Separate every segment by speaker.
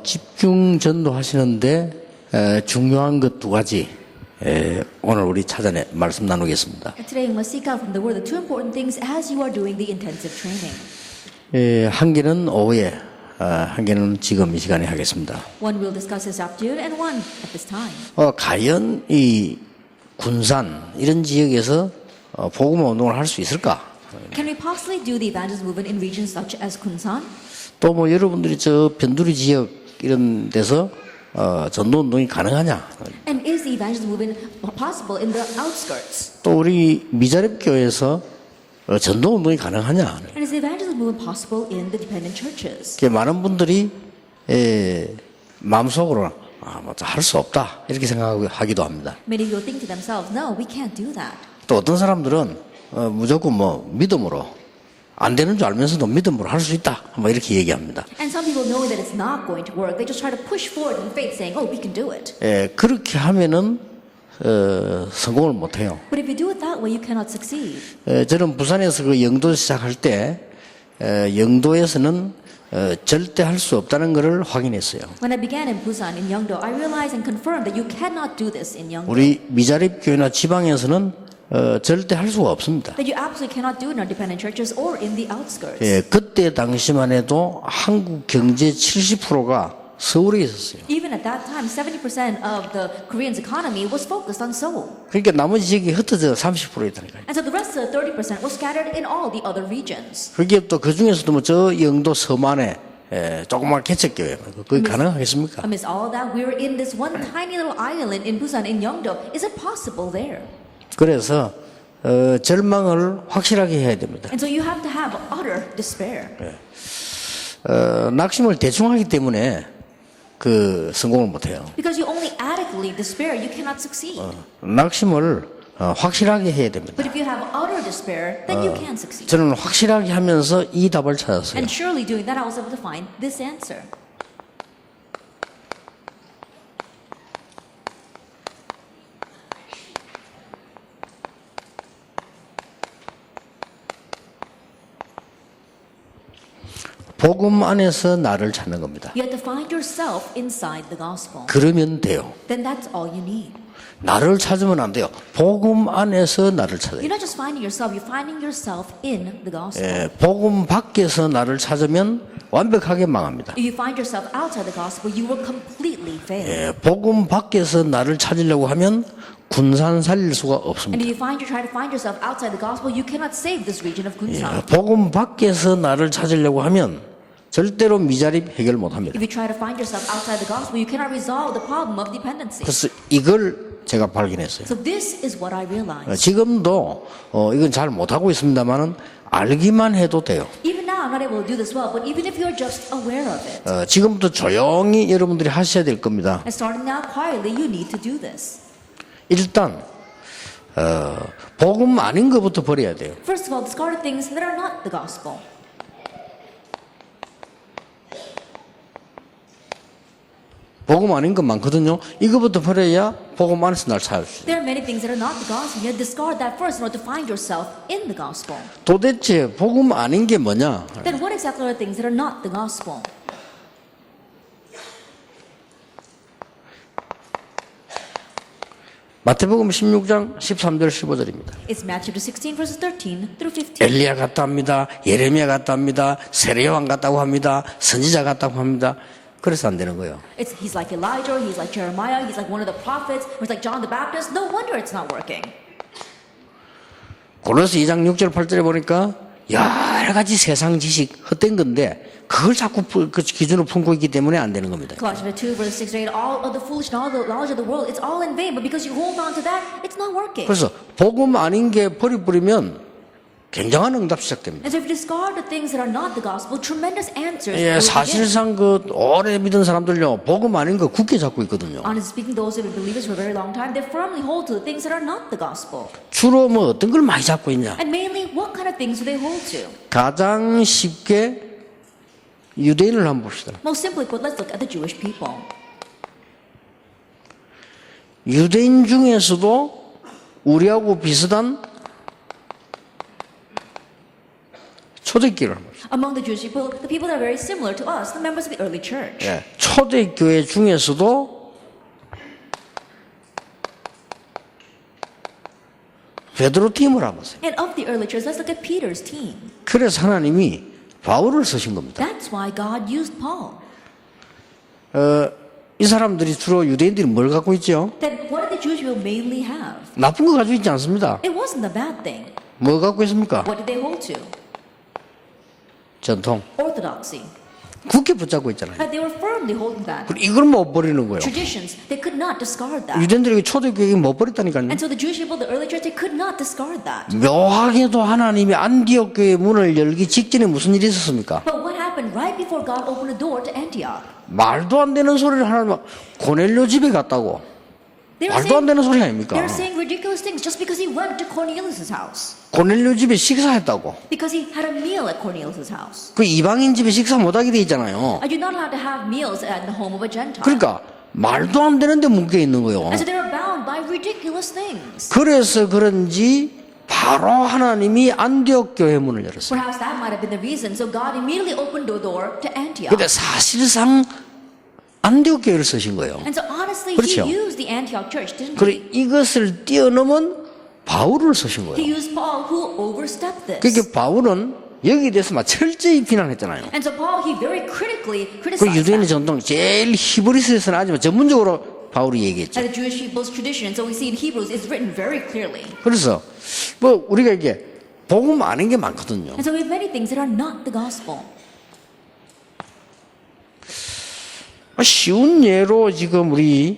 Speaker 1: 집중 전도하시는데 중요한 것 두 가지 오늘 우리 찾아내 말씀 나누겠습니다.
Speaker 2: Today we must seek out from the Word the two important things as you are doing the intensive training.
Speaker 1: 한 개는 오후에, 한 개는 지금 이 시간에 하겠습니다.
Speaker 2: One we'll discuss this afternoon and one at this time.
Speaker 1: 과연 이 군산 이런 지역에서 복음 운동을 할 수 있을까?
Speaker 2: Can we possibly do the evangelism movement in regions such as Kunsan?
Speaker 1: 또 뭐 여러분들이 저 변두리 지역 이런 데서 전도 운동이 가능하냐?
Speaker 2: And is the evangelism movement possible in the outskirts?
Speaker 1: 또 우리 미자립 교회에서 전도 운동이 가능하냐?
Speaker 2: And is the evangelism movement possible in the dependent churches?
Speaker 1: 많은 분들이 마음속으로 할 수 없다 이렇게 생각하기도 합니다.
Speaker 2: Many people think to themselves, no, we can't do that.
Speaker 1: 또 어떤 사람들은 무조건 뭐 믿음으로 안 되는 줄 알면서도 믿음으로 할 수 있다 뭐 이렇게 얘기합니다.
Speaker 2: And some people knowing that it's not going to work, they just try to push forward in faith saying, oh, we can do it.
Speaker 1: 그렇게 하면은 성공을 못 해요.
Speaker 2: But if you do it that way, you cannot succeed.
Speaker 1: 저는 부산에서 그 영도 시작할 때 영도에서는 절대 할 수 없다는 것을 확인했어요.
Speaker 2: When I began in Busan, in Yeongdo, I realized and confirmed that you cannot do this in Yeongdo.
Speaker 1: 우리 미자립 교회나 지방에서는 절대 할 수가 없습니다.
Speaker 2: That you absolutely cannot do in our dependent churches or in the outskirts.
Speaker 1: 그때 당시만 해도 한국 경제 70%가 서울에 있었어요.
Speaker 2: Even at that time, 70% of the Korean's economy was focused on Seoul.
Speaker 1: 그러니까 나머지 지역이 흩어져 30% 있다니까요.
Speaker 2: And so the rest of the 30% was scattered in all the other regions.
Speaker 1: 그게 또 그 중에서도 뭐 저 영도 서만에 조그만 개척교회 그게 가능하겠습니까?
Speaker 2: Amidst all that, we were in this one tiny little island in Busan, in Yeongdo. Is it possible there?
Speaker 1: 그래서 절망을 확실하게 해야 됩니다.
Speaker 2: And so you have to have utter despair.
Speaker 1: 낙심을 대충 하기 때문에 성공을 못 해요.
Speaker 2: Because you only adequately despair, you cannot succeed.
Speaker 1: 낙심을 확실하게 해야 됩니다.
Speaker 2: But if you have utter despair, then you can succeed.
Speaker 1: 저는 확실하게 하면서 이 답을 찾았어요.
Speaker 2: And surely doing that, I was able to find this answer.
Speaker 1: 복음 안에서 나를 찾는 겁니다.
Speaker 2: You have to find yourself inside the gospel.
Speaker 1: 그러면 돼요.
Speaker 2: Then that's all you need.
Speaker 1: 나를 찾으면 안 돼요. 복음 안에서 나를 찾아요.
Speaker 2: You're not just finding yourself, you're finding yourself in the gospel.
Speaker 1: 복음 밖에서 나를 찾으면 완벽하게 망합니다.
Speaker 2: If you find yourself outside the gospel, you will completely fail.
Speaker 1: 복음 밖에서 나를 찾으려고 하면 군산 살릴 수가
Speaker 2: And
Speaker 1: 없습니다.
Speaker 2: if you try to find yourself outside the gospel, you cannot save this region of Kunsan.
Speaker 1: 복음 밖에서 나를 찾으려고 하면 절대로 미자립 해결 못합니다.
Speaker 2: If you try to find yourself outside the gospel, you cannot resolve the problem of dependency.
Speaker 1: 그래서 이걸 제가 발견했어요.
Speaker 2: So this is what I realized.
Speaker 1: 지금도 이건 잘 못하고 있습니다만은 알기만 해도 돼요.
Speaker 2: Even now, I'm not able to do this well, but even if you're just aware of it,
Speaker 1: 지금부터 조용히 여러분들이 하셔야 될 겁니다.
Speaker 2: and starting now quietly, you need to do this.
Speaker 1: 일단 복음 아닌 것부터 버려야 돼요.
Speaker 2: First of all, discard things that are not the gospel.
Speaker 1: 복음 아닌 것 많거든요. 이거부터 버려야 복음 안에서 날 찾을 수 있어요.
Speaker 2: There are many things that are not the gospel. You have to discard that first in order to find yourself in the gospel.
Speaker 1: 도대체 복음 아닌 게 뭐냐?
Speaker 2: Then what exactly are things that are not the gospel?
Speaker 1: 마태복음 16장 13절 15절입니다.
Speaker 2: It's Matthew 16 verses 13 through 15.
Speaker 1: 엘리야 같다 합니다. 예레미야 같다 합니다. 세례요한 같다고 합니다. 선지자 같다고 합니다. 그래서 안 되는 거예요.
Speaker 2: He's like Elijah, he's like Jeremiah, he's like one of the prophets, or he's like John the Baptist. No wonder it's not working.
Speaker 1: 골로새 2장 6절 8절에 보니까 여러 가지 세상 지식 헛된 건데 그걸 자꾸 그 기준으로 품고 있기 때문에 안 되는 겁니다.
Speaker 2: Colossians 2 verse 6 8, all of the foolish knowledge of the world, it's all in vain, but because you hold on to that, it's not working.
Speaker 1: 그래서 복음 아닌 게 버리면 굉장한 응답 시작됩니다.
Speaker 2: And so if you discard the things that are not the gospel, tremendous answers
Speaker 1: 예,
Speaker 2: will begin.
Speaker 1: 사실상 오래 믿은 사람들요 복음 아닌 거 굳게 잡고 있거든요.
Speaker 2: Honestly speaking, those who have been believers for a very long time, they firmly hold to the things that are not the gospel.
Speaker 1: 주로 뭐 어떤 걸 많이 잡고 있냐?
Speaker 2: And mainly, what kind of things do they hold to?
Speaker 1: 가장 쉽게 유대인을 한번 봅시다.
Speaker 2: Most simply put, let's look at the Jewish people.
Speaker 1: 유대인 중에서도 우리하고 비슷한 초대교회를 말합니다.
Speaker 2: Among the Jewish people, the people that are very similar to us, the members of the early church.
Speaker 1: 예, 초대교회 중에서도 베드로 팀을 하면서
Speaker 2: And of the early church, let's look at Peter's team.
Speaker 1: 그래서 하나님이 바울을 쓰신 겁니다.
Speaker 2: That's why God used Paul.
Speaker 1: 이 사람들이 주로 유대인들이 뭘 갖고 있죠?
Speaker 2: Then what did the Jewish people mainly have?
Speaker 1: 나쁜 거 가지고 있지 않습니다.
Speaker 2: It wasn't a bad thing.
Speaker 1: 뭐 갖고 있습니까?
Speaker 2: What did they hold to?
Speaker 1: 전통.
Speaker 2: Orthodoxy.
Speaker 1: 굳게 붙잡고 있잖아요.
Speaker 2: They were firmly holding that.
Speaker 1: 그리고 이걸 못 버리는 거예요.
Speaker 2: Traditions, they could not discard that.
Speaker 1: 유대인들에게 초대교회 못 버렸다니까요.
Speaker 2: And so the Jewish people, the early church, they could not discard that.
Speaker 1: 묘하게도 하나님이 안디옥 교회 문을 열기 직전에 무슨 일이 있었습니까?
Speaker 2: But what happened right before God opened the door to Antioch?
Speaker 1: 말도 안 되는 소리를 하나님 고넬료 집에 갔다고.
Speaker 2: They were
Speaker 1: 말도 안 되는 소리 아닙니까?
Speaker 2: they were saying ridiculous things just because he went to Cornelius' house.
Speaker 1: 고넬료 집에 식사했다고.
Speaker 2: Because he had a meal at Cornelius' house.
Speaker 1: 그 이방인 집에 식사 못하게 돼 있잖아요.
Speaker 2: And you're not allowed to have meals at the home of a Gentile.
Speaker 1: 그러니까 말도 안 되는데 묶여 있는 거예요.
Speaker 2: And so they were bound by ridiculous things.
Speaker 1: 그래서 그런지 바로 하나님이 안디옥 교회 문을 열었어요.
Speaker 2: Perhaps that might have been the reason. So God immediately opened the door to Antioch.
Speaker 1: 근데 사실상 안디옥 교회를 쓰신 거예요.
Speaker 2: And so honestly,
Speaker 1: 그렇죠.
Speaker 2: he used the Antioch church, didn't he?
Speaker 1: 그리고 이것을 뛰어넘은 바울을 쓰신
Speaker 2: He
Speaker 1: 거예요.
Speaker 2: used Paul, who overstepped this.
Speaker 1: 그러니까 바울은 여기에 대해서 막 철저히 비난했잖아요.
Speaker 2: And so Paul, he very critically
Speaker 1: 그
Speaker 2: criticized
Speaker 1: 유대인의
Speaker 2: that.
Speaker 1: 전통 제일 히브리서에서는 하지만 전문적으로 바울이 얘기했죠.
Speaker 2: And the Jewish people's tradition. And so we see in Hebrews, it's written very clearly.
Speaker 1: 그래서 뭐 우리가 이게 복음 아닌 게 많거든요.
Speaker 2: And so we have many things that are not the gospel.
Speaker 1: 쉬운 예로 지금 우리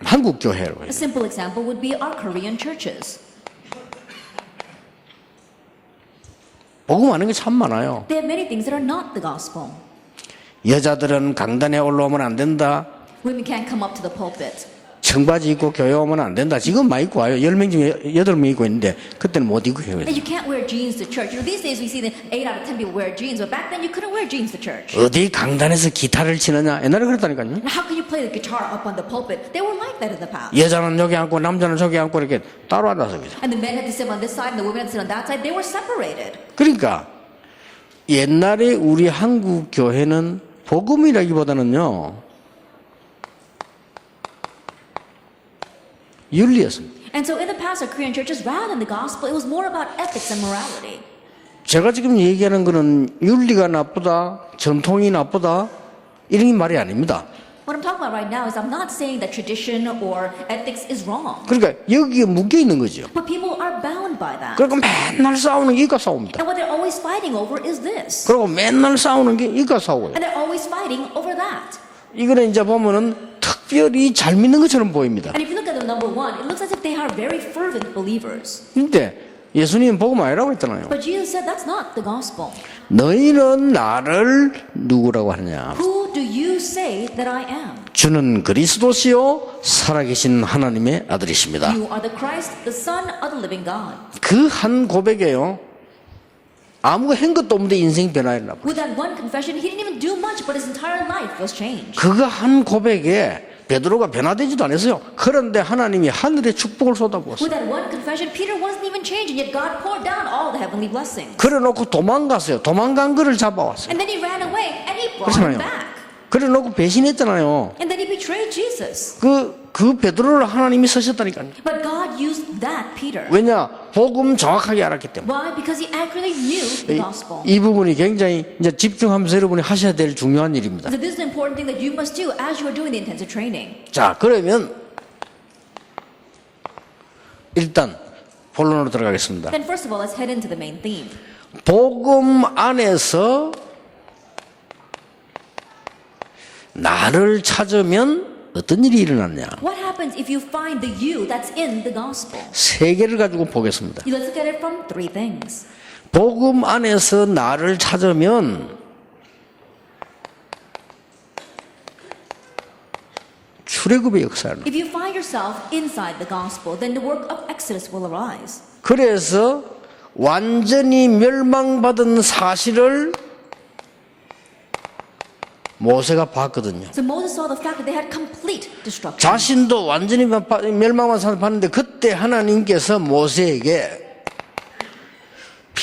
Speaker 1: 한국 교회로
Speaker 2: A simple example would be our Korean churches.
Speaker 1: 복음 아닌 게 참 많아요.
Speaker 2: They have many things that are not the gospel.
Speaker 1: 여자들은 강단에 올라오면 안 된다.
Speaker 2: Women can't come up to the pulpit.
Speaker 1: 청바지 입고 교회 오면 안 된다. 지금 많이 입고 와요. 10명 중에 8명 입고 있는데 그때는 못 입고 해요.
Speaker 2: And you can't wear jeans to church. You know, these days we see that 8 out of 10 people wear jeans, but back then you couldn't wear jeans to church.
Speaker 1: 어디 강단에서 기타를 치느냐? 옛날에 그랬다니까요.
Speaker 2: And how can you play the guitar up on the pulpit? They were like that in the past.
Speaker 1: 여자는 여기 앉고 남자는 저기 앉고 이렇게 따로 앉았습니다.
Speaker 2: And the men had to sit on this side and the women had to sit on that side. They were separated.
Speaker 1: 그러니까 옛날에 우리 한국 교회는 복음이라기보다는요 윤리였습니다.
Speaker 2: And so in the past, our Korean churches, rather than the gospel, it was more about ethics and morality.
Speaker 1: 제가 지금 얘기하는 거는 윤리가 나쁘다, 전통이 나쁘다 이런 말이 아닙니다.
Speaker 2: What I'm talking about right now is I'm not saying that tradition or ethics is wrong.
Speaker 1: 그러니까 여기에 묶여 있는 거죠.
Speaker 2: But people are bound by that.
Speaker 1: 그러니까 맨날 싸우는 게 이과 싸웁니다.
Speaker 2: And what they're always fighting over is this.
Speaker 1: 그리고 맨날 싸우는 게 이과 싸워요.
Speaker 2: And they're always fighting over that.
Speaker 1: 이거는 이제 보면은 특별히 잘 믿는 것처럼 보입니다.
Speaker 2: And if you look at them, number one, it looks as if they are very fervent believers.
Speaker 1: 근데 예수님은 복음 아니라고 했잖아요.
Speaker 2: But Jesus said that's not the gospel.
Speaker 1: 너희는 나를 누구라고 하느냐?
Speaker 2: Who do you say that I am?
Speaker 1: 주는 그리스도시요 살아계신 하나님의 아들이십니다.
Speaker 2: You are the Christ, the Son of the living God.
Speaker 1: 그 한 고백에요. 아무 한 것도 없는데 인생이 변화했나 봐.
Speaker 2: With that one confession, he didn't even do much, but his entire life was changed.
Speaker 1: 그거 한 고백에 베드로가 변화되지도 않았어요. 그런데 하나님이 하늘의 축복을 쏟아부었어요.
Speaker 2: With that one confession, Peter wasn't even changed, and yet God poured down all the heavenly blessings.
Speaker 1: 그래놓고 도망갔어요. 도망간 거를 잡아왔어요.
Speaker 2: And then he ran away, and he brought him
Speaker 1: 그렇잖아요.
Speaker 2: back.
Speaker 1: 그래놓고 배신했잖아요.
Speaker 2: And then he betrayed Jesus.
Speaker 1: 그 베드로를 하나님이 쓰셨다니까요.
Speaker 2: But God used that Peter.
Speaker 1: 왜냐? 복음 정확하게 알았기 때문에.
Speaker 2: Why? Because he accurately knew the gospel.
Speaker 1: 이 부분이 굉장히 이제 집중하면서 여러분이 하셔야 될 중요한 일입니다.
Speaker 2: So this is an important thing that you must do as you are doing the intensive training.
Speaker 1: 자, 그러면 일단 본론으로 들어가겠습니다.
Speaker 2: Then first of all, let's head into the main theme.
Speaker 1: 복음 안에서 나를 찾으면 어떤 일이 일어났냐?
Speaker 2: What happens if you find the you that's in the gospel?
Speaker 1: 세 개를 가지고 보겠습니다.
Speaker 2: Let's look at it from three things.
Speaker 1: 복음 안에서 나를 찾으면 출애굽의 역사를.
Speaker 2: If you find yourself inside the gospel, then the work of Exodus will arise.
Speaker 1: 그래서 완전히 멸망받은 사실을 모세가 봤거든요.
Speaker 2: So Moses saw the fact that they had complete destruction.
Speaker 1: 자신도 완전히 멸망한 사실을 봤는데 그때 하나님께서 모세에게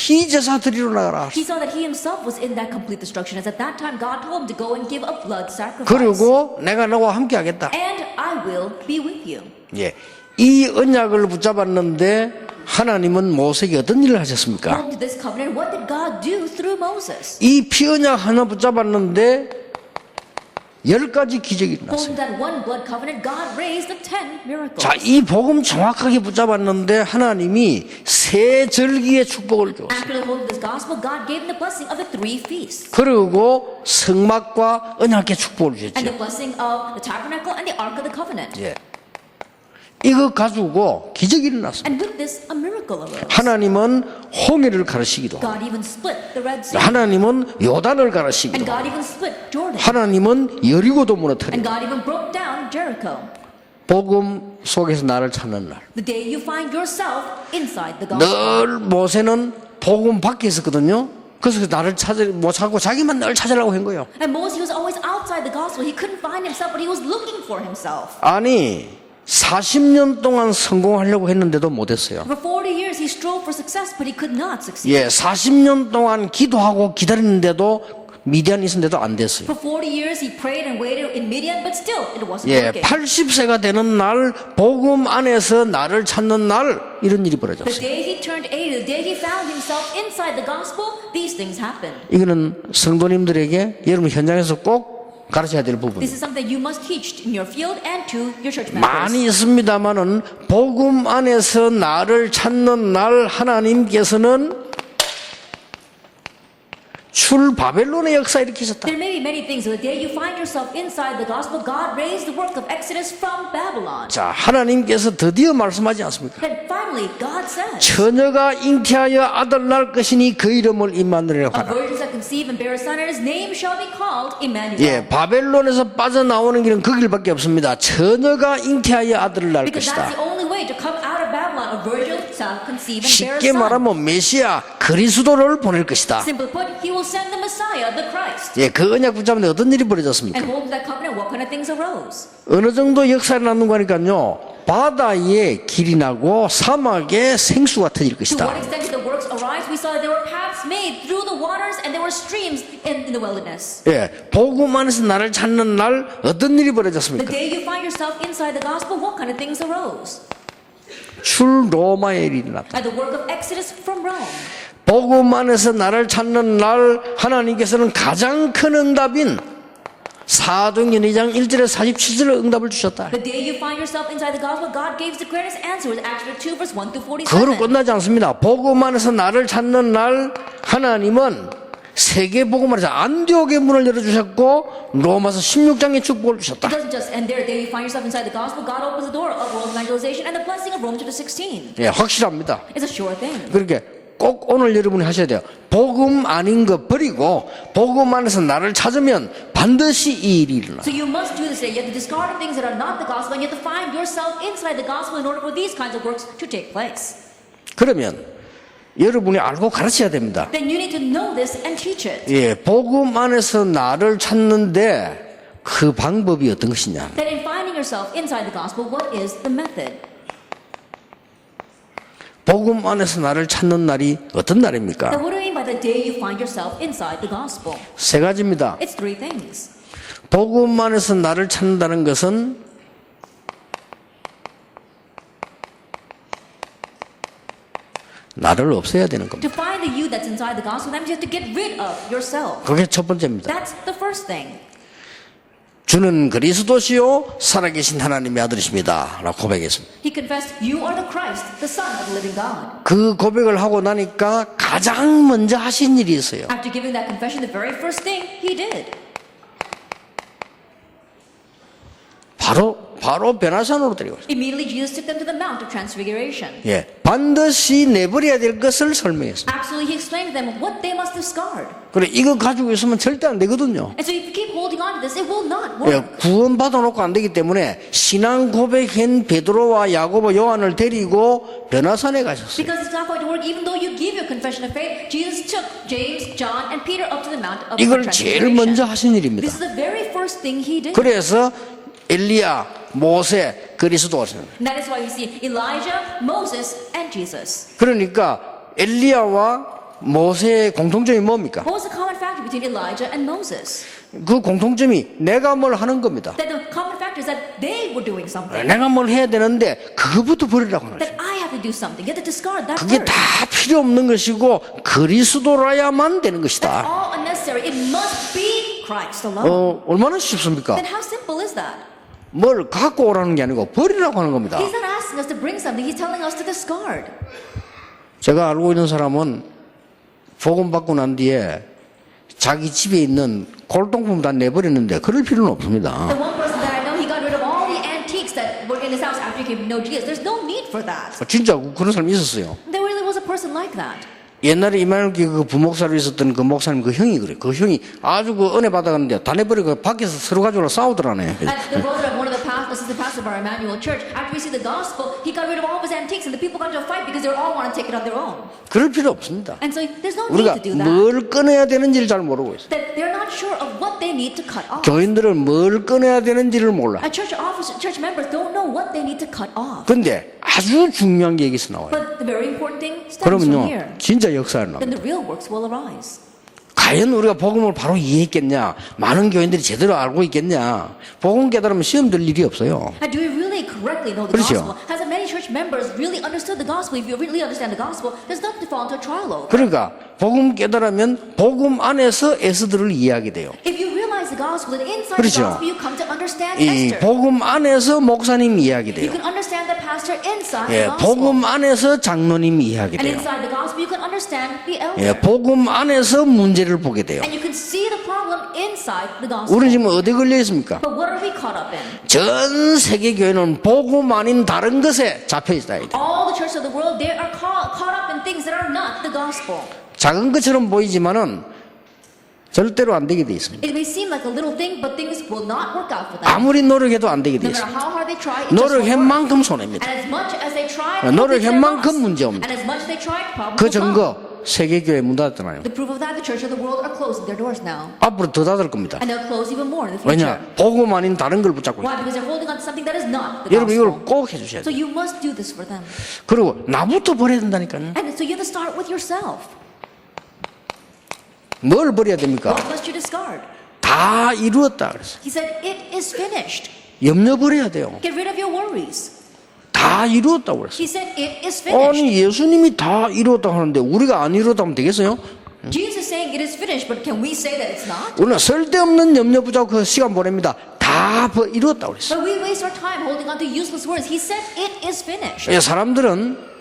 Speaker 1: 피제사 드리러 나가라.
Speaker 2: He saw that he himself was in that complete destruction. As at that time, God told him to go and give a blood sacrifice.
Speaker 1: 그리고 내가 너와 함께 하겠다.
Speaker 2: And I will be with you.
Speaker 1: 예. 이 언약을 붙잡았는데 하나님은 모세에게 어떤 일을 하셨습니까?
Speaker 2: Holding to this covenant, what did God do through Moses?
Speaker 1: 이 피언약 하나 붙잡았는데 10가지 기적이 일어났어요.
Speaker 2: Holding that one blood covenant, God raised the 10 miracles.
Speaker 1: 자, 이 복음 정확하게 붙잡았는데 하나님이 세 절기의 축복을 줬어요.
Speaker 2: After the holding this gospel, God gave him the blessing of the 3 feasts.
Speaker 1: 그리고 성막과 언약의 축복을
Speaker 2: And
Speaker 1: 줬죠.
Speaker 2: the blessing of the tabernacle and the ark of the covenant.
Speaker 1: 예. 이거 가지고 기적이 일어났습니다.
Speaker 2: And with this, a miracle arose.
Speaker 1: 하나님은 홍해를 가르시기도,
Speaker 2: God even split the Red Sea.
Speaker 1: 하나님은 요단을
Speaker 2: And
Speaker 1: 가르시기도,
Speaker 2: God even split Jordan.
Speaker 1: 하나님은 여리고도
Speaker 2: And
Speaker 1: 무너뜨리고.
Speaker 2: God even broke down Jericho.
Speaker 1: 복음 속에서 나를 찾는 날.
Speaker 2: The day you find yourself inside the gospel.
Speaker 1: 늘 모세는 복음 밖에 있었거든요. 그래서 나를 못 찾고 자기만 늘 찾으려고 한 거예요.
Speaker 2: And Moses was always outside the gospel. He couldn't find himself, but he was looking for himself.
Speaker 1: 아니 40년 동안 성공하려고 했는데도 못했어요.
Speaker 2: For 40 years, he strove for success, but he could not succeed.
Speaker 1: 예, 40년 동안 기도하고 기다렸는데도 미디안이 있었는데도 안 됐어요.
Speaker 2: For 40 years, he prayed and waited in Midian, but still, it wasn't
Speaker 1: 예,
Speaker 2: working.
Speaker 1: 80세가 되는 날 복음 안에서 나를 찾는 날 이런 일이
Speaker 2: The
Speaker 1: 벌어졌어요.
Speaker 2: day he turned 80, the day he found himself inside the gospel, these things happened.
Speaker 1: 이거는 성도님들에게 여러분 현장에서 꼭 가르쳐야 될 부분이에요.
Speaker 2: This is something you must teach in your field and to your church members.
Speaker 1: 많이 있습니다만은 복음 안에서 나를 찾는 날 하나님께서는 출 바벨론의 역사 일으키셨다.
Speaker 2: There may be many things. The day you find yourself inside the gospel, God raised the work of Exodus from Babylon.
Speaker 1: 자, 하나님께서 드디어 말씀하지 않습니까?
Speaker 2: And finally, God says,
Speaker 1: 처녀가 잉태하여 아들 낳을 것이니 그 이름을 임마누엘이라고
Speaker 2: a
Speaker 1: 하라.
Speaker 2: virgin shall conceive and bear a son, and his name shall be called Emmanuel.
Speaker 1: 예, 바벨론에서 빠져나오는 길은 그 길밖에 없습니다. 처녀가 잉태하여 아들을 낳을
Speaker 2: Because
Speaker 1: 것이다.
Speaker 2: that's the only way to come out of Babylon. A virgin shall conceive and bear a
Speaker 1: 쉽게
Speaker 2: son.
Speaker 1: 말하면 메시아 그리스도를 보낼 것이다.
Speaker 2: Simply put, he will send the Messiah, the Christ.
Speaker 1: 예, 그 언약 붙잡는데 어떤 일이 벌어졌습니까?
Speaker 2: And holding that covenant, what kind of things arose?
Speaker 1: 어느 정도 역사를 나눈 거니까요. 바다에 길이 나고 사막에 생수가 터질
Speaker 2: To
Speaker 1: 것이다.
Speaker 2: what extent did the works arise? We saw that there were paths made through the waters and there were streams in the wilderness.
Speaker 1: 예, 복음 안에서 나를 찾는 날 어떤 일이
Speaker 2: The
Speaker 1: 벌어졌습니까?
Speaker 2: day you find yourself inside the gospel, what kind of things arose?
Speaker 1: 출 로마의 일이 일어났다.
Speaker 2: By the work of Exodus from Rome.
Speaker 1: 복음 안에서 나를 찾는 날 하나님께서는 가장 큰 응답인 사도행전 2장 1절에 47절의 응답을 주셨다.
Speaker 2: The day you find yourself inside the gospel, God gave the greatest answer with Acts 2 verse 1 through
Speaker 1: 그거로
Speaker 2: 47.
Speaker 1: 끝나지 않습니다. 복음 안에서 나를 찾는 날 하나님은 세계 복음 안에서 안디옥의 문을 열어주셨고 로마서 16장의 축복을 주셨다.
Speaker 2: It doesn't just end there. The day you find yourself inside the gospel, God opens the door of world evangelization and the blessing of Rome chapter 16.
Speaker 1: 예, 확실합니다.
Speaker 2: It's a sure thing.
Speaker 1: 그렇게 꼭 오늘 여러분이 하셔야 돼요. 복음 아닌 거 버리고 복음 안에서 나를 찾으면 반드시 이 일이 일어나.
Speaker 2: So you must do this day. You have to discard the things that are not the gospel, and you have to find yourself inside the gospel in order for these kinds of works to take place.
Speaker 1: 그러면 여러분이 알고 가르쳐야 됩니다.
Speaker 2: Then you need to know this and teach it.
Speaker 1: 예, 복음 안에서 나를 찾는데 그 방법이 어떤 것이냐.
Speaker 2: That in finding yourself inside the gospel, what is the method?
Speaker 1: 복음 안에서 나를 찾는 날이 어떤 날입니까?
Speaker 2: Now, what do I mean by the day you find yourself inside the gospel?
Speaker 1: 세 가지입니다.
Speaker 2: It's 3 things.
Speaker 1: 복음 안에서 나를 찾는다는 것은 나를 없애야 되는 겁니다.
Speaker 2: To find the you that's inside the gospel, that means you have to get rid of yourself.
Speaker 1: 그게 첫 번째입니다.
Speaker 2: That's the first thing.
Speaker 1: 주는 그리스도시요 살아계신 하나님의 아들이십니다 라고 고백했습니다.
Speaker 2: He confessed, you are the Christ, the Son of the living God.
Speaker 1: 그 고백을 하고 나니까 가장 먼저 하신 일이 있어요.
Speaker 2: After giving that confession, the very first thing he did,
Speaker 1: 바로 베나산으로 데려갔어요.
Speaker 2: immediately Jesus took them to the Mount of Transfiguration.
Speaker 1: 예, 반드시 내버려야 될 것을 설명했습니다.
Speaker 2: Absolutely, he explained to them what they must discard.
Speaker 1: 그래, 이거 가지고 있으면 절대 안 되거든요.
Speaker 2: And so if you keep holding on to this, it will not
Speaker 1: 예,
Speaker 2: work.
Speaker 1: 구원 받아놓고 안 되기 때문에 신앙 고백한 베드로와 야고보 요한을 데리고 베나산에 가셨어요.
Speaker 2: Because it's not going to work, even though you give your confession of faith, Jesus took James, John, and Peter up to the Mount of
Speaker 1: 이걸 제일 먼저
Speaker 2: Transfiguration.
Speaker 1: 하신 일입니다.
Speaker 2: This is the very first thing he did.
Speaker 1: 그래서 엘리야, 모세, 그리스도 하시는.
Speaker 2: And that is why we see Elijah, Moses, and Jesus.
Speaker 1: 그러니까 엘리야와 모세의 공통점이 뭡니까?
Speaker 2: What was the common factor between Elijah and Moses?
Speaker 1: 그 공통점이 내가 뭘 하는 겁니다.
Speaker 2: That the common factor is that they were doing something.
Speaker 1: 내가 뭘 해야 되는데 그것부터 버리라고 하는 거죠.
Speaker 2: That I have to do something. You have to discard that
Speaker 1: 그게
Speaker 2: first.
Speaker 1: 다 필요 없는 것이고 그리스도라야만 되는
Speaker 2: That's
Speaker 1: 것이다.
Speaker 2: all unnecessary. It must be Christ alone.
Speaker 1: 얼마나 쉽습니까?
Speaker 2: Then how simple is that?
Speaker 1: 뭘 갖고 오라는 게 아니고 버리라고 하는 겁니다.
Speaker 2: He's not asking us to bring something. He's telling us to discard.
Speaker 1: 제가 알고 있는 사람은 복음 받고 난 뒤에 자기 집에 있는 골동품 다 내버리는데 그럴 필요는 없습니다.
Speaker 2: The one person that I know, he got rid of all the antiques that were in his house after he came to know Jesus. There's no need for that.
Speaker 1: 진짜 그런 사람이 있었어요.
Speaker 2: There really was a person like that.
Speaker 1: 옛날에 이마누엘 교회 그 부목사로 있었던 그 목사님 그 형이 그래. 그 형이 아주 그 은혜 받아가는데 다 내버리고 밖에서 서로 가지고 싸우더라네.
Speaker 2: And the brother of one of the pastors, assistant pastor of our Emmanuel Church, after we see the gospel, he got rid of all of his antiques, and the people got into a fight because they all want to take it on their own.
Speaker 1: 그럴 필요 없습니다.
Speaker 2: And so there's no need
Speaker 1: 우리가
Speaker 2: to do that.
Speaker 1: 뭘 꺼내야 되는지를 잘 모르고 있어요.
Speaker 2: That they're not sure of what they need to cut off.
Speaker 1: 교인들은 뭘 꺼내야 되는지를 몰라.
Speaker 2: Church officers, church members don't know what they need to cut off.
Speaker 1: 근데 아주 중요한 게 여기서 나와요.
Speaker 2: But the very important thing stems from
Speaker 1: 그러면요,
Speaker 2: here.
Speaker 1: 진짜 역사를
Speaker 2: Then
Speaker 1: 나옵니다.
Speaker 2: the real works will arise.
Speaker 1: 과연 우리가 복음을 바로 이해했겠냐? 많은 교인들이 제대로 알고 있겠냐? 복음 깨달으면 시험 들 일이 없어요.
Speaker 2: And do we really correctly know the
Speaker 1: 그렇죠.
Speaker 2: gospel? Has many church members really understood the gospel? If you really understand the gospel, there's nothing to fall into a trial over.
Speaker 1: 그러니까 복음 깨달으면 복음 안에서 에스더를 이해하게 돼요.
Speaker 2: If you realize the gospel, then inside
Speaker 1: 그렇죠.
Speaker 2: the gospel you come to understand
Speaker 1: 이
Speaker 2: Esther.
Speaker 1: 복음 안에서 목사님 이해하게
Speaker 2: You
Speaker 1: 돼요.
Speaker 2: can understand the pastor inside
Speaker 1: 예,
Speaker 2: the gospel.
Speaker 1: 복음 안에서 장로님 이해하게
Speaker 2: And
Speaker 1: 돼요.
Speaker 2: inside the gospel you can understand the elder.
Speaker 1: 예, 복음 안에서 문제를 보게 돼요.
Speaker 2: And you can see the problem inside the gospel.
Speaker 1: 우리는 지금 어디 걸려 있습니까?
Speaker 2: But what are we caught up in?
Speaker 1: 전 세계 교회는 복음 아닌 다른 것에 잡혀 있다.
Speaker 2: All the churches of the world, they are caught up in things that are not the gospel.
Speaker 1: 작은 것처럼 보이지만은 절대로 안 되게 돼 있습니다.
Speaker 2: It may seem like a little thing, but things will not work out for them.
Speaker 1: 아무리 노력해도 안 되게 돼
Speaker 2: No matter
Speaker 1: 있습니다.
Speaker 2: how hard they try, it just
Speaker 1: 노력한
Speaker 2: won't work.
Speaker 1: 만큼 손해입니다.
Speaker 2: And as much as they tried,
Speaker 1: 노력한
Speaker 2: it
Speaker 1: 만큼
Speaker 2: lost.
Speaker 1: 문제 옵니다.
Speaker 2: And as much as they tried, problems
Speaker 1: 그
Speaker 2: will come.
Speaker 1: 증거 세계 교회 문 닫았잖아요.
Speaker 2: The proof of that, the church of the world are closing their doors now.
Speaker 1: 앞으로 더 닫을 겁니다.
Speaker 2: And they'll close even more in the future.
Speaker 1: 왜냐? 복음 아닌 다른 걸 붙잡고 있어요.
Speaker 2: Why? Because they're holding on to something that is not the
Speaker 1: 여러분 이걸
Speaker 2: gospel.
Speaker 1: 꼭 해주셔야
Speaker 2: So
Speaker 1: 돼요.
Speaker 2: you must do this for them.
Speaker 1: 그리고 나부터 버려야 된다니까요.
Speaker 2: And so you have to start with yourself.
Speaker 1: 뭘 버려야 됩니까?
Speaker 2: What must you discard?
Speaker 1: 다 이루었다 그랬어요.
Speaker 2: He said, it is finished.
Speaker 1: 염려 버려야 돼요.
Speaker 2: Get rid of your worries.
Speaker 1: 다 이루었다고 그랬어요.
Speaker 2: He said, it is finished.
Speaker 1: 아니 예수님이 다 이루었다고 하는데 우리가 안 이루었다면 되겠어요?
Speaker 2: Jesus is saying it is finished, but can we say that it's not?
Speaker 1: 우리는 쓸데없는 염려 붙잡고 그 시간 보냅니다. 다 이루었다고 그랬어요.
Speaker 2: But we waste our time holding on to useless words. He said it is finished.
Speaker 1: 사람들은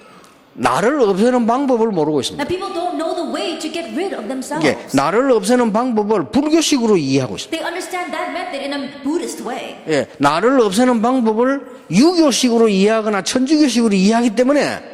Speaker 1: 나를 없애는 방법을 모르고 있습니다.
Speaker 2: And people don't know the way to get rid of themselves.
Speaker 1: 이게 나를 없애는 방법을 불교식으로 이해하고 있습니다.
Speaker 2: They understand that method in a Buddhist way.
Speaker 1: 예, 나를 없애는 방법을 유교식으로 이해하거나 천주교식으로 이해하기 때문에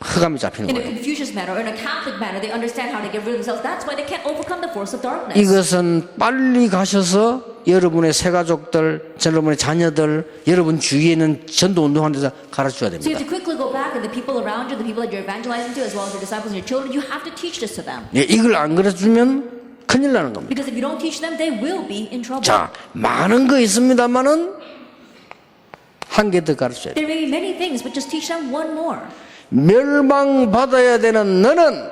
Speaker 1: 흑암이 잡히는
Speaker 2: In a
Speaker 1: 거예요.
Speaker 2: Confucius manner or in a Catholic manner, they understand how to get rid of themselves. That's why they can't overcome the force of darkness.
Speaker 1: 이것은 빨리 가셔서 여러분의 새가족들, 여러분의 자녀들, 여러분 주위에 있는 전도 운동하는 데서 가르쳐야
Speaker 2: So you
Speaker 1: 됩니다.
Speaker 2: have to quickly go back and the people around you, the people that you're evangelizing to, as well as your disciples and your children, you have to teach this to them.
Speaker 1: 예, 이걸 안 그래주면 큰일 나는 겁니다.
Speaker 2: Because if you don't teach them, they will be in trouble.
Speaker 1: 자, 많은 거 있습니다만은 한 개 더 가르쳐야 돼요.
Speaker 2: There may be many things, but just teach them one more.
Speaker 1: 멸망받아야 되는 너는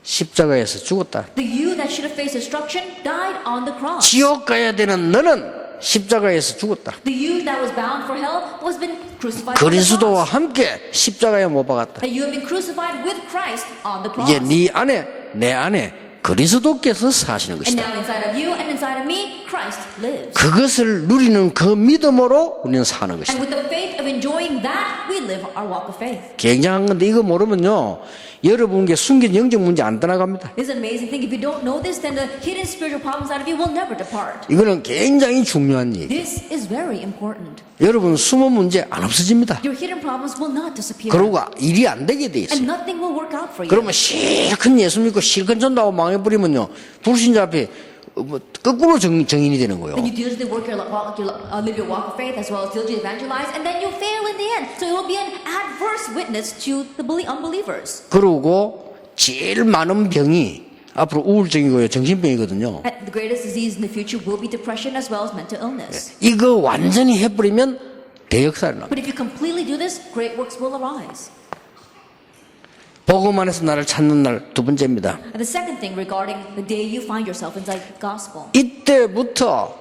Speaker 1: 십자가에서 죽었다.
Speaker 2: The you that should have faced destruction died on the cross.
Speaker 1: 지옥 가야 되는 너는 십자가에서 죽었다.
Speaker 2: The you that was bound for hell was been crucified on the
Speaker 1: 그리스도와
Speaker 2: cross.
Speaker 1: 함께 십자가에 못 박았다.
Speaker 2: That you have been crucified with Christ on the cross.
Speaker 1: 이제 네 안에 내 안에 그리스도께서 사시는
Speaker 2: And
Speaker 1: 것이다.
Speaker 2: now inside of you and inside of me, Christ lives.
Speaker 1: 그것을 누리는 그 믿음으로 우리는 사는 것이다.
Speaker 2: And with the faith of enjoying that, we live our walk of faith.
Speaker 1: 굉장한 건데 이거 모르면요 여러분께 숨긴 영적 문제 안 떠나갑니다.
Speaker 2: This is an amazing thing. If you don't know this, then the hidden spiritual problems out of you will never depart.
Speaker 1: 이거는 굉장히 중요한 얘기.
Speaker 2: This is very important.
Speaker 1: 여러분 숨은 문제 안 없어집니다.
Speaker 2: Your hidden problems will not disappear.
Speaker 1: 그러고 일이 안 되게 돼 있어요.
Speaker 2: And nothing will work out for you.
Speaker 1: 그러면 실컷 예수 믿고 실컷 전도하고 망해버리면요 불신자 앞에 거꾸로 정인이 되는 거예요.
Speaker 2: Then you diligently work your walk, live your walk of faith as well as diligently evangelize, and then you fail in the end. So it will be an adverse witness to the unbelievers.
Speaker 1: 그러고 제일 많은 병이 앞으로 우울증이고요 정신병이거든요.
Speaker 2: And the greatest disease in the future will be depression as well as mental illness.
Speaker 1: 이거 완전히 해버리면 대역사를 납니다.
Speaker 2: But if you completely do this, great works will arise.
Speaker 1: 복음 안에서 나를 찾는 날 두 번째입니다.
Speaker 2: And the second thing regarding the day you find yourself inside the gospel.
Speaker 1: 이때부터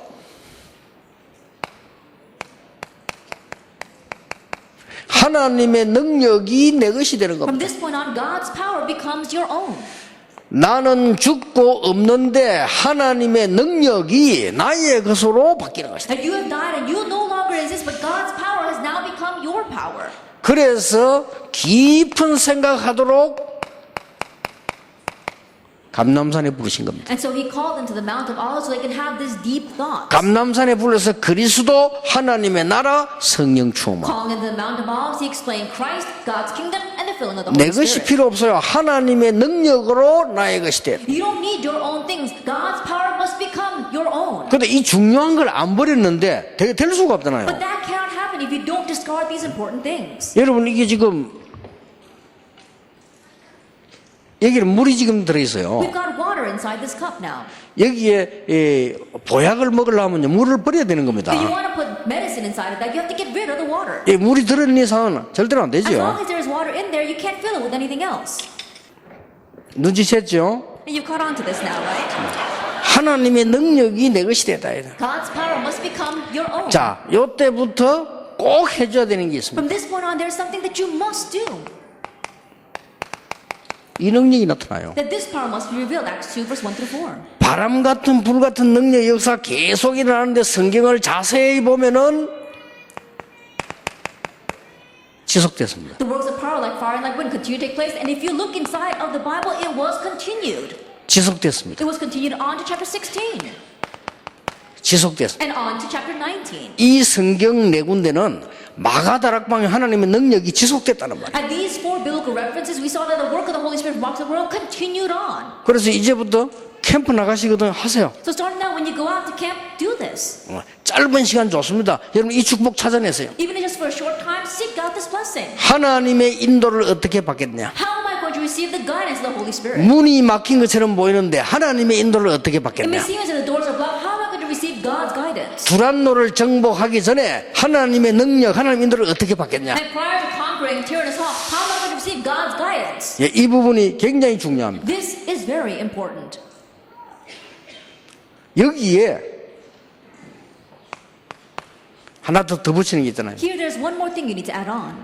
Speaker 1: 하나님의 능력이 내 것이 되는
Speaker 2: From
Speaker 1: 겁니다.
Speaker 2: this point on, God's power becomes your own.
Speaker 1: 나는 죽고 없는데 하나님의 능력이 나의 것으로 바뀌는 것이다.
Speaker 2: That you have died and you no longer exist, but God's power has now become your power.
Speaker 1: 그래서 깊은 생각하도록 감람산에 부르신 겁니다.
Speaker 2: And so he called them to the Mount of Olives so they can have this deep thought.
Speaker 1: 감람산에 불러서 그리스도 하나님의 나라 성령 충만.
Speaker 2: Calling them to the Mount of Olives, he explained Christ, God's kingdom, and the filling of the
Speaker 1: 내
Speaker 2: Holy
Speaker 1: 것이
Speaker 2: Spirit.
Speaker 1: 필요 없어요. 하나님의 능력으로 나의 것이 돼.
Speaker 2: You don't need your own things. God's power must become your own.
Speaker 1: 근데 이 중요한 걸 안 버렸는데 될 수가 없잖아요.
Speaker 2: But that cannot happen if you don't discard these important things.
Speaker 1: 여러분 이게 지금 여기는 물이 지금 들어있어요.
Speaker 2: We've got water inside this cup now.
Speaker 1: 여기에 보약을 먹으려면 물을 버려야 되는 겁니다.
Speaker 2: If you want to put medicine inside of that, you have to get rid of the water.
Speaker 1: 물이 들어있는 이상은 절대로 안
Speaker 2: As long
Speaker 1: 되죠.
Speaker 2: as there's water in there, you can't fill it with anything else.
Speaker 1: 눈치챘죠?
Speaker 2: And you've caught on to this now, right?
Speaker 1: 하나님의 능력이 내 것이 되다.
Speaker 2: God's power must become your own.
Speaker 1: 자, 요때부터 꼭 해줘야 되는 게 있습니다.
Speaker 2: From this point on, there's something that you must do.
Speaker 1: 이 능력이 나타나요.
Speaker 2: That this power must be revealed. Acts 2, verse 1 through 4.
Speaker 1: 바람 같은 불 같은 능력 역사 계속 일어나는데 성경을 자세히 보면은 지속됐습니다.
Speaker 2: The works of power like fire and like wind continue to take place. And if you look inside of the Bible, it was continued.
Speaker 1: 지속됐습니다.
Speaker 2: It was continued on to chapter 16
Speaker 1: 지속됐습니다.
Speaker 2: and on to chapter 19.
Speaker 1: 이 성경 네 군데는 마가다락방에 하나님의 능력이 지속됐다는 말이에요.
Speaker 2: At these four biblical references, we saw that the work of the Holy Spirit from the world continued on.
Speaker 1: 그래서 이제부터 캠프 나가시거든 하세요.
Speaker 2: So starting now, when you go out to camp, do this.
Speaker 1: 짧은 시간 좋습니다. 여러분 이 축복 찾아내세요.
Speaker 2: Even if just for a short time, seek out this blessing.
Speaker 1: 하나님의 인도를 어떻게 받겠냐?
Speaker 2: How am I going to receive the guidance of the Holy Spirit?
Speaker 1: 문이 막힌 것처럼 보이는데 하나님의 인도를 어떻게
Speaker 2: It may
Speaker 1: 받겠냐?
Speaker 2: seem as if the doors are blocked. How am I going to receive God's guidance?
Speaker 1: 두란노를 정복하기 전에 하나님의 능력, 하나님 인도를 어떻게 받겠냐?
Speaker 2: And prior to conquering Tyrannus Hall, how am I going to receive God's guidance?
Speaker 1: 예, 이 부분이 굉장히 중요합니다.
Speaker 2: This is very important.
Speaker 1: 여기에 하나 더 붙이는 게 있잖아요.
Speaker 2: Here, there's one more thing you need to add on.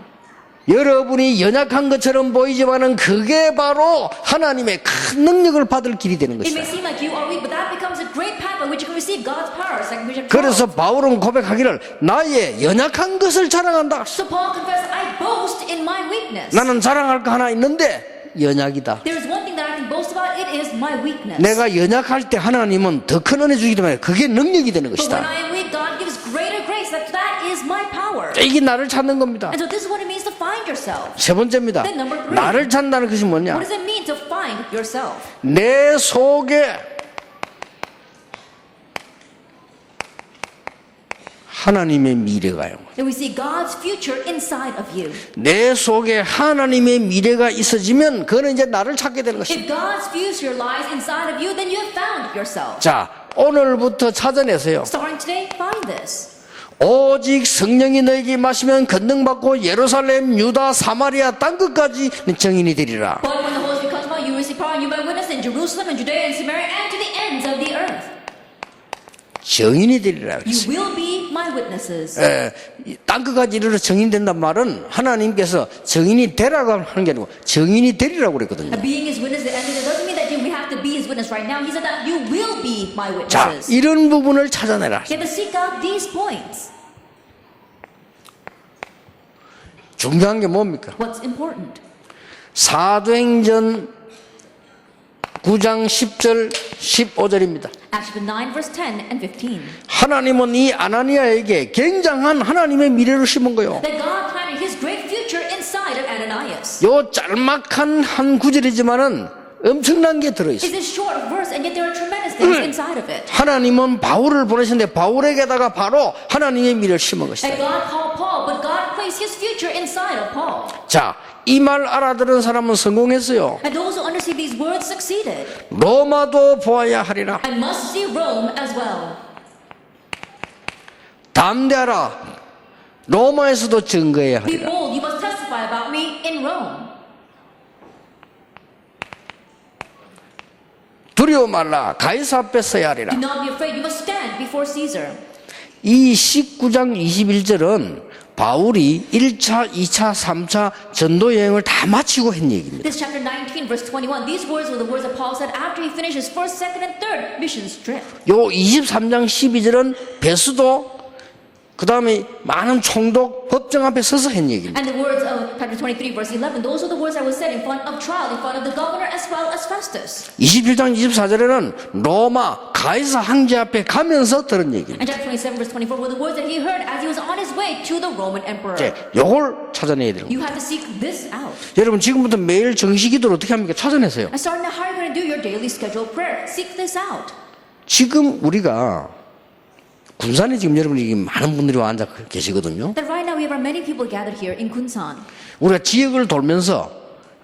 Speaker 1: 여러분이 연약한 것처럼 보이지만은 그게 바로 하나님의 큰 능력을 받을 길이 되는
Speaker 2: It may
Speaker 1: 것이다.
Speaker 2: seem like you are weak, but that becomes a great path by which you can receive God's power. Second Corinthians 12.
Speaker 1: 그래서 바울은 고백하기를 나의 연약한 것을 자랑한다.
Speaker 2: So Paul confessed, I boast in my weakness.
Speaker 1: 나는 자랑할 거 하나 있는데 연약이다.
Speaker 2: There is one thing that I can boast about. It is my weakness.
Speaker 1: 내가 연약할 때 하나님은 더 큰 은혜 주기 때문에 그게 능력이 되는
Speaker 2: But when
Speaker 1: 것이다.
Speaker 2: I am weak, God gives greater grace. That is my power.
Speaker 1: 이게 나를 찾는 겁니다.
Speaker 2: And so this is what it means to find yourself.
Speaker 1: 세 번째입니다.
Speaker 2: Then number three.
Speaker 1: 나를 찾는다는 것이 뭐냐?
Speaker 2: What does it mean to find yourself?
Speaker 1: 내 속에 하나님의 미래가요.
Speaker 2: That we see God's future inside of you.
Speaker 1: 내 속에 하나님의 미래가 있어지면 그거는 이제 나를 찾게 되는 것입니다.
Speaker 2: If God's future lies inside of you, then you have found yourself.
Speaker 1: 자, 오늘부터 찾아내세요.
Speaker 2: Starting today, find this.
Speaker 1: 오직 성령이 너에게 마시면 권능받고 예루살렘, 유다, 사마리아 땅끝까지 정인이 되리라.
Speaker 2: But when the Holy Spirit comes upon you, you will receive power, and you will witness in Jerusalem and Judea and Samaria and to the ends of the earth.
Speaker 1: 정인이 되리라.
Speaker 2: You will be my witnesses.
Speaker 1: 땅끝까지 이르러 정인된단 말은 하나님께서 정인이 되라고 하는 게 아니고 정인이 되리라고 그랬거든요.
Speaker 2: Being his witness, that doesn't mean that we have to be his witness right now. He said that you will be my
Speaker 1: 자,
Speaker 2: witnesses.
Speaker 1: 이런 부분을 찾아내라.
Speaker 2: You have to seek out these points.
Speaker 1: 중요한 게 뭡니까?
Speaker 2: What's important?
Speaker 1: 사도행전 9장 10절 15절입니다.
Speaker 2: Acts 9, verse 10 and 15.
Speaker 1: 하나님은 이 아나니아에게 굉장한 하나님의 미래를 심은 거예요.
Speaker 2: That God planted his great future inside of Ananias.
Speaker 1: 요 짤막한 한 구절이지만은 엄청난 게 들어있어요.
Speaker 2: It's a short verse, and yet there are tremendous things inside of it.
Speaker 1: 하나님은 바울을 보내셨는데 바울에게다가 바로 하나님의 미래를 심은 것이다.
Speaker 2: And God called Paul, but God placed his future inside of Paul.
Speaker 1: 자, 이 말 알아들은 사람은 성공했어요.
Speaker 2: And those who understood these words succeeded.
Speaker 1: 로마도 보아야 하리라.
Speaker 2: I must see Rome as well.
Speaker 1: 담대하라. 로마에서도 증거해야 하리라.
Speaker 2: Behold, you must testify about me in Rome.
Speaker 1: 두려워 말라. 가이사 앞에 서야 하리라.
Speaker 2: Do not be afraid. You must stand before Caesar.
Speaker 1: 이 19장 21절은 바울이 1차, 2차, 3차 전도 여행을 다 마치고 한 얘기입니다.
Speaker 2: This chapter 19, verse 21. These words were the words that Paul said after he finished his first, second, and third missions trip.
Speaker 1: 요 23장 12절은 베스도 그 다음에 많은 총독 법정 앞에 서서 한 얘기입니다.
Speaker 2: And the words of chapter 23, verse 11, those are the words that were said in front of trial, in front of the governor as well as Festus.
Speaker 1: 21장 24절에는 로마 가이사 황제 앞에 가면서 들은 얘기입니다.
Speaker 2: And chapter 27, verse 24 were the words that he heard as he was on his way to the Roman emperor.
Speaker 1: 이제 요걸 찾아내야 되는 거예요.
Speaker 2: You have to seek this out.
Speaker 1: 여러분 지금부터 매일 정식기도를 어떻게 합니까? 찾아내세요.
Speaker 2: And starting now, how are you going to do your daily scheduled prayer? Seek this out.
Speaker 1: 지금 우리가 군산에 지금 여러분이 많은 분들이 와 앉아 계시거든요.
Speaker 2: That right now we have many people gathered here in Kunsan.
Speaker 1: 우리가 지역을 돌면서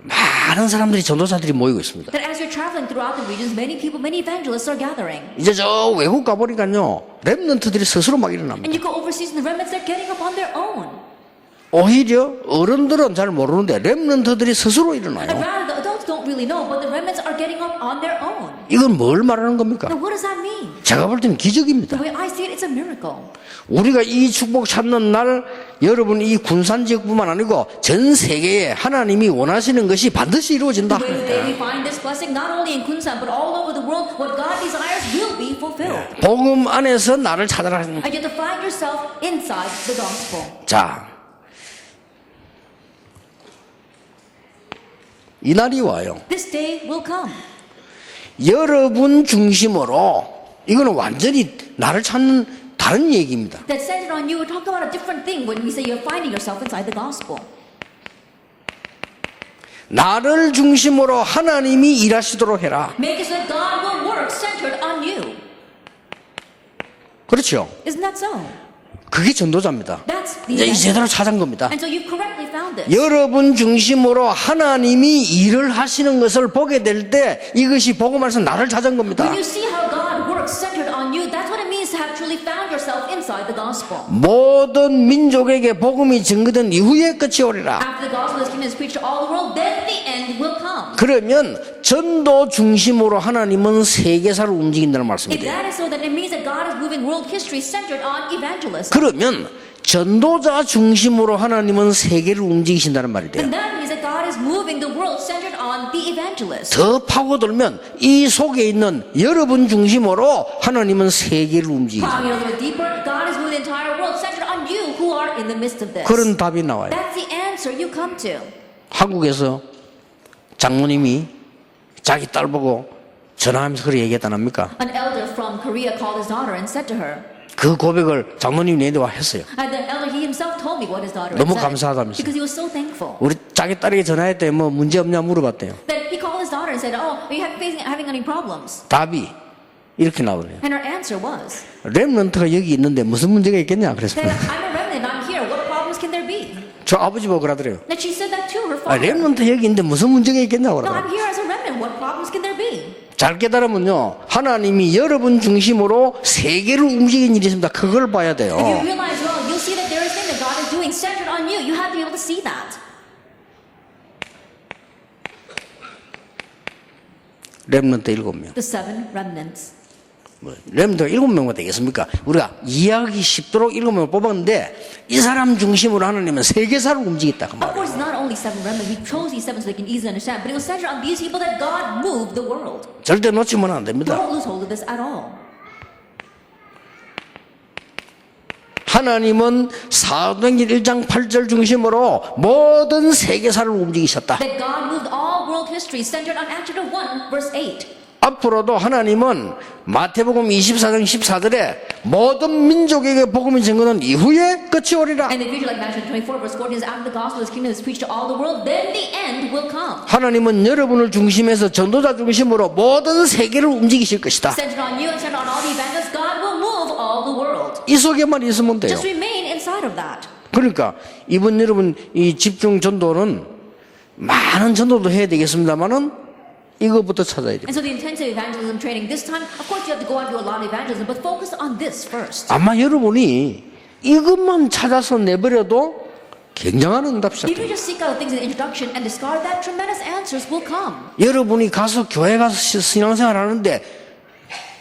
Speaker 1: 많은 사람들이 전도사들이 모이고 있습니다.
Speaker 2: That as you're traveling throughout the regions, many people, many evangelists are gathering.
Speaker 1: 이제 저 외국 가보니까요 렘넌트들이 스스로 막 일어납니다.
Speaker 2: And you go overseas and the remnants, they're getting up on their own.
Speaker 1: 오히려 어른들은 잘 모르는데 렘넌트들이 스스로
Speaker 2: And
Speaker 1: 일어나요.
Speaker 2: rather, the adults don't really know, but the remnants are getting up on their own.
Speaker 1: 이건 뭘 말하는 겁니까?
Speaker 2: Now, what does that mean?
Speaker 1: 제가 볼 때는 기적입니다.
Speaker 2: The way I see it, it's a miracle.
Speaker 1: 우리가 이 축복 찾는 날 여러분 이 군산 지역뿐만 아니고 전 세계에 하나님이 원하시는 것이 반드시 이루어진다.
Speaker 2: The way that we find this blessing, not only in Kunsan, but all over the world, what God desires will be fulfilled.
Speaker 1: 복음 안에서 나를 찾아라.
Speaker 2: And you have to find yourself inside the gospel.
Speaker 1: 자, 이 날이 와요.
Speaker 2: This day will come.
Speaker 1: 여러분 중심으로 이거는 완전히 나를 찾는 다른 얘기입니다.
Speaker 2: That centered on you, we're talking about a different thing when we say you're finding yourself inside the gospel.
Speaker 1: 나를 중심으로 하나님이 일하시도록 해라.
Speaker 2: Make it so that God will work centered on you.
Speaker 1: 그렇죠?
Speaker 2: Isn't that so?
Speaker 1: 그게 전도자입니다.
Speaker 2: That's the
Speaker 1: 이제 이
Speaker 2: evangel.
Speaker 1: 제대로 찾은 겁니다.
Speaker 2: And so you've correctly found this.
Speaker 1: 여러분 중심으로 하나님이 일을 하시는 것을 보게 될 때 이것이 복음 안에서 나를 찾은 겁니다.
Speaker 2: When you see how God works centered on you, that's what it means to have truly found yourself inside the gospel.
Speaker 1: 모든 민족에게 복음이 증거된 이후에 끝이 오리라.
Speaker 2: After the gospel is kingdom is preached to all the world, then the end will come.
Speaker 1: 그러면 전도 중심으로 하나님은 세계사를 움직인다는
Speaker 2: If
Speaker 1: 말씀이에요.
Speaker 2: that is so, then it means that God is moving world history centered on evangelism.
Speaker 1: 그러면 전도자 중심으로 하나님은 세계를 움직이신다는 말이 돼요.
Speaker 2: And that means that God is moving the world centered on the evangelist.
Speaker 1: 더 파고들면 이 속에 있는 여러분 중심으로 하나님은 세계를 움직이죠.
Speaker 2: Plowing it a little bit deeper, God is moving the entire world centered on you who are in the midst of this.
Speaker 1: 그런 답이 나와요.
Speaker 2: That's the answer you come to.
Speaker 1: 한국에서 장모님이 자기 딸 보고 전화하면서 그렇게 얘기했다 합니까?
Speaker 2: An elder from Korea called his daughter and said to her,
Speaker 1: 그 고백을 장모님이 내한테 와 했어요.
Speaker 2: and the elder, he himself told me what his daughter had
Speaker 1: 너무
Speaker 2: said.
Speaker 1: 감사하다면서.
Speaker 2: Because he was so thankful.
Speaker 1: 우리 자기 딸에게 전화했더니 뭐 문제 없냐 물어봤대요.
Speaker 2: Then he called his daughter and said, oh, are you having any problems?
Speaker 1: 답이 이렇게 나오네요.
Speaker 2: And her answer was,
Speaker 1: 렘넌트가 여기 있는데 무슨 문제가 있겠냐
Speaker 2: that
Speaker 1: 그랬습니다.
Speaker 2: I'm a remnant, I'm here, what problems can there be?
Speaker 1: 저 아버지 보고 그러더래요.
Speaker 2: That she said that to her
Speaker 1: 아,
Speaker 2: father.
Speaker 1: 렘넌트 여기 있는데 무슨 문제가 있겠냐고
Speaker 2: No, I'm
Speaker 1: 그러더라고요.
Speaker 2: here as a remnant, what problems can there be?
Speaker 1: 잘 깨달으면요 하나님이 여러분 중심으로 세계를 움직이는 일이 있습니다. 그걸 봐야 돼요.
Speaker 2: If you realize well, you'll see that there is things that God is doing centered on you. You have to be able to see that.
Speaker 1: 렘넌트 7명.
Speaker 2: The 7 remnants.
Speaker 1: 뭐, 렘넌트가 7명만 되겠습니까? 우리가 이해하기 쉽도록 7명을 뽑았는데 이 사람 중심으로 하나님은 세계사를 움직였다 그
Speaker 2: Of
Speaker 1: 말이에요.
Speaker 2: course, it's not only 7 remnants. We chose these 7 so they can easily understand. But it was centered on these people that God moved the world.
Speaker 1: 절대 놓치면 안 됩니다.
Speaker 2: Don't lose hold of this at all.
Speaker 1: 하나님은 사도행전 1장 8절 중심으로 모든 세계사를 움직이셨다.
Speaker 2: That God moved all world history centered on Acts chapter 1, verse 8.
Speaker 1: 앞으로도 하나님은 마태복음 24장 14절에 모든 민족에게 복음이 증거는 이후에 끝이 오리라.
Speaker 2: And the future, like Matthew 24, verse 14, is after the gospel is kingdom is preached to all the world, then the end will come.
Speaker 1: 하나님은 여러분을 중심해서 전도자 중심으로 모든 세계를 움직이실 것이다.
Speaker 2: Centered on you and centered on all the evangelists, God will move all the world.
Speaker 1: 이 속에만 있으면 돼요.
Speaker 2: Just remain inside of that.
Speaker 1: 그러니까 이번 여러분 이 집중 전도는 많은 전도도 해야 되겠습니다만은 이거부터 찾아야 돼요.
Speaker 2: And so the intensive evangelism training this time, of course you have to go on to do a lot of evangelism, but focus on this first.
Speaker 1: 아마 여러분이 이것만 찾아서 내버려도 굉장한 응답
Speaker 2: If you
Speaker 1: 시작돼요.
Speaker 2: just seek out things in the introduction and discard that, tremendous answers will come.
Speaker 1: 여러분이 가서 교회 가서 신앙생활 하는데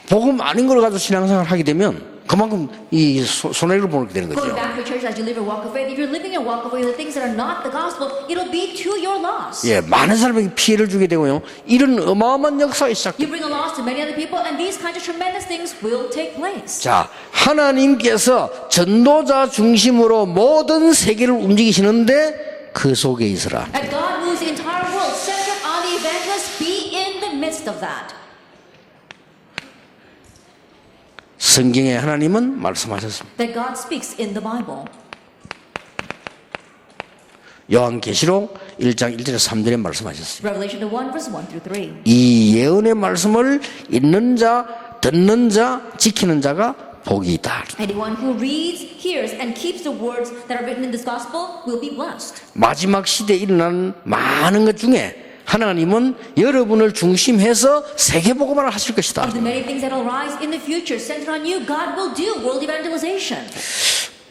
Speaker 1: 복음 아닌 걸 가지고 신앙생활 하게 되면 그만큼 이 손해를 보게 되는
Speaker 2: Going
Speaker 1: 거죠.
Speaker 2: back to your church as you live your walk of faith, if you're living your walk of faith with things that are not the gospel, it'll be to your loss.
Speaker 1: 예, 많은 사람에게 피해를 주게 되고요. 이런 어마어마한 역사가 시작돼요.
Speaker 2: You bring a loss to many other people, and these kinds of tremendous things will take place.
Speaker 1: 자, 하나님께서 전도자 중심으로 모든 세계를 움직이시는데 그 속에 있으라.
Speaker 2: And God moves the entire world, centered on the evangelist, be in the midst of that.
Speaker 1: 성경에 하나님은 말씀하셨습니다.
Speaker 2: That God speaks in the Bible.
Speaker 1: 요한계시록 1장 1절에 3절에 말씀하셨어요.
Speaker 2: Revelation 1, verse 1 through 3.
Speaker 1: 이 예언의 말씀을 읽는 자, 듣는 자, 지키는 자가 복이 있다.
Speaker 2: Anyone who reads, hears, and keeps the words that are written in this gospel will be blessed.
Speaker 1: 마지막 시대에 일어나는 많은 것 중에 하나님은 여러분을 중심해서 세계복음화를 하실 것이다.
Speaker 2: Of the many things that will rise in the future, centered on you, God will do world evangelization.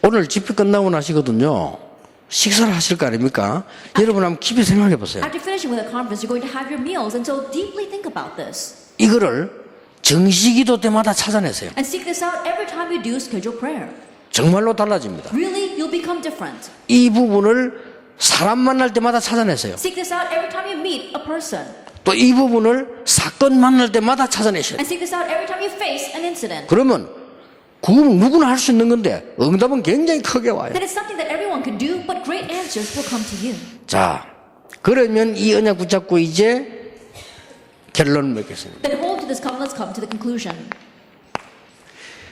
Speaker 1: 오늘 집회 끝나고 나시거든요. 식사를 하실 거 아닙니까? 여러분 한번 깊이 생각해 보세요.
Speaker 2: After finishing with a conference, you're going to have your meals, and so deeply think about this.
Speaker 1: 이거를 정시기도 때마다 찾아내세요.
Speaker 2: And seek this out every time you do scheduled prayer.
Speaker 1: 정말로 달라집니다.
Speaker 2: Really, you'll become different.
Speaker 1: 이 부분을 사람 만날 때마다 찾아내세요.
Speaker 2: Seek this out every time you meet a person.
Speaker 1: 또 이 부분을 사건 만날 때마다 찾아내셔야 돼요.
Speaker 2: And seek this out every time you face an incident.
Speaker 1: 그러면 그 누구나 할 수 있는 건데 응답은 굉장히 크게 와요.
Speaker 2: That is something that everyone can do, but great answers will come to you.
Speaker 1: 자, 그러면 이 언약 붙잡고 이제 결론을 맺겠습니다.
Speaker 2: Then hold to this covenant, let's come to the conclusion.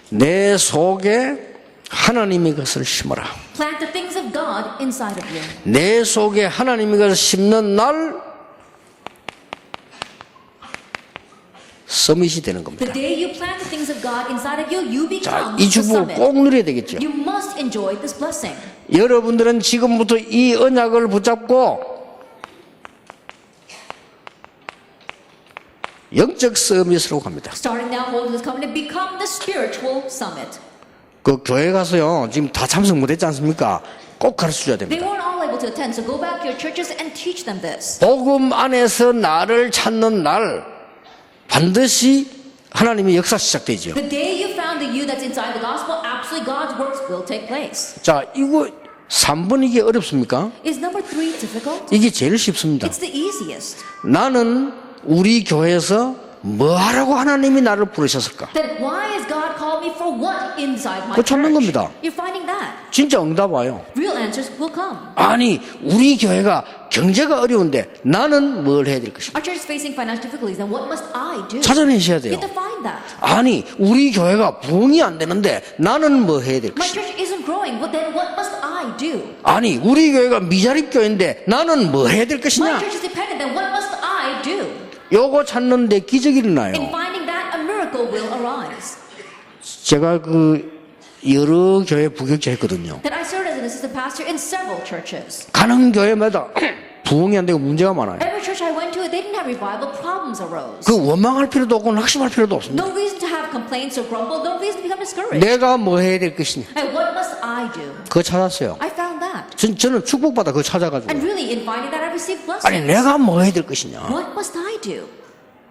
Speaker 1: 내 속에 하나님의 것을 심어라.
Speaker 2: Plant the things of God inside of you.
Speaker 1: 내 속에 하나님의 것을 심는 날 서밋이 되는 겁니다.
Speaker 2: The day you plant the things of God inside of you, you
Speaker 1: 자,
Speaker 2: become
Speaker 1: 이
Speaker 2: the
Speaker 1: 축복을
Speaker 2: summit.
Speaker 1: 꼭 누려야 되겠죠.
Speaker 2: You must enjoy this blessing.
Speaker 1: 여러분들은 지금부터 이 언약을 붙잡고 영적 서밋으로 갑니다.
Speaker 2: Starting now, hold to this covenant, become the spiritual summit.
Speaker 1: 그 교회 가서요, 지금 다 참석 못했지 않습니까? 꼭 가르쳐 줘야
Speaker 2: They
Speaker 1: 됩니다.
Speaker 2: weren't all able to attend, so go back to your churches and teach them this.
Speaker 1: 복음 안에서 나를 찾는 날 반드시 하나님의 역사 시작되죠.
Speaker 2: The day you found the you that's inside the gospel, absolutely God's works will take place.
Speaker 1: 자, 이거 3번 이게 어렵습니까?
Speaker 2: Is number 3 difficult?
Speaker 1: 이게 제일 쉽습니다.
Speaker 2: It's the easiest.
Speaker 1: 나는 우리 교회에서 뭐 하라고 하나님이 나를 부르셨을까?
Speaker 2: Then why has God called me for what inside my
Speaker 1: 그거 찾는
Speaker 2: church?
Speaker 1: 겁니다.
Speaker 2: You're finding that.
Speaker 1: 진짜 응답 와요.
Speaker 2: Real answers will come.
Speaker 1: 아니, 우리 교회가 경제가 어려운데 나는 뭘 해야 될 것인가?
Speaker 2: Our church is facing financial difficulties, then what must I do?
Speaker 1: 찾아내셔야
Speaker 2: You
Speaker 1: 돼요.
Speaker 2: have to find that.
Speaker 1: 아니, 우리 교회가 부흥이 안 되는데 나는 뭐 해야 될
Speaker 2: My
Speaker 1: 것인가?
Speaker 2: church isn't growing, but then what must I do?
Speaker 1: 아니, 우리 교회가 미자립 교회인데 나는 뭐 해야 될
Speaker 2: My
Speaker 1: 것이냐?
Speaker 2: church is dependent, then what must I do?
Speaker 1: 요거 찾는데 기적이 일어나요.
Speaker 2: In finding that, a miracle will arise.
Speaker 1: 제가 그 여러 교회 부격자 했거든요.
Speaker 2: That I served as an assistant pastor in several churches.
Speaker 1: 가는 교회마다 부흥이 안 되고 문제가 많아요.
Speaker 2: Every church I went to, they didn't have revival, problems arose.
Speaker 1: 그 원망할 필요도 없고 낙심할 필요도 없습니다.
Speaker 2: No reason to have complaints or grumble, no reason to become discouraged.
Speaker 1: 내가 뭐 해야 될 것이냐?
Speaker 2: And what must I do?
Speaker 1: 그거 찾았어요.
Speaker 2: I found that.
Speaker 1: 저는 축복받아 그거 찾아가지고.
Speaker 2: And really, in finding that, I received
Speaker 1: 아니,
Speaker 2: blessings.
Speaker 1: 내가 뭐 해야 될 것이냐?
Speaker 2: What must I do?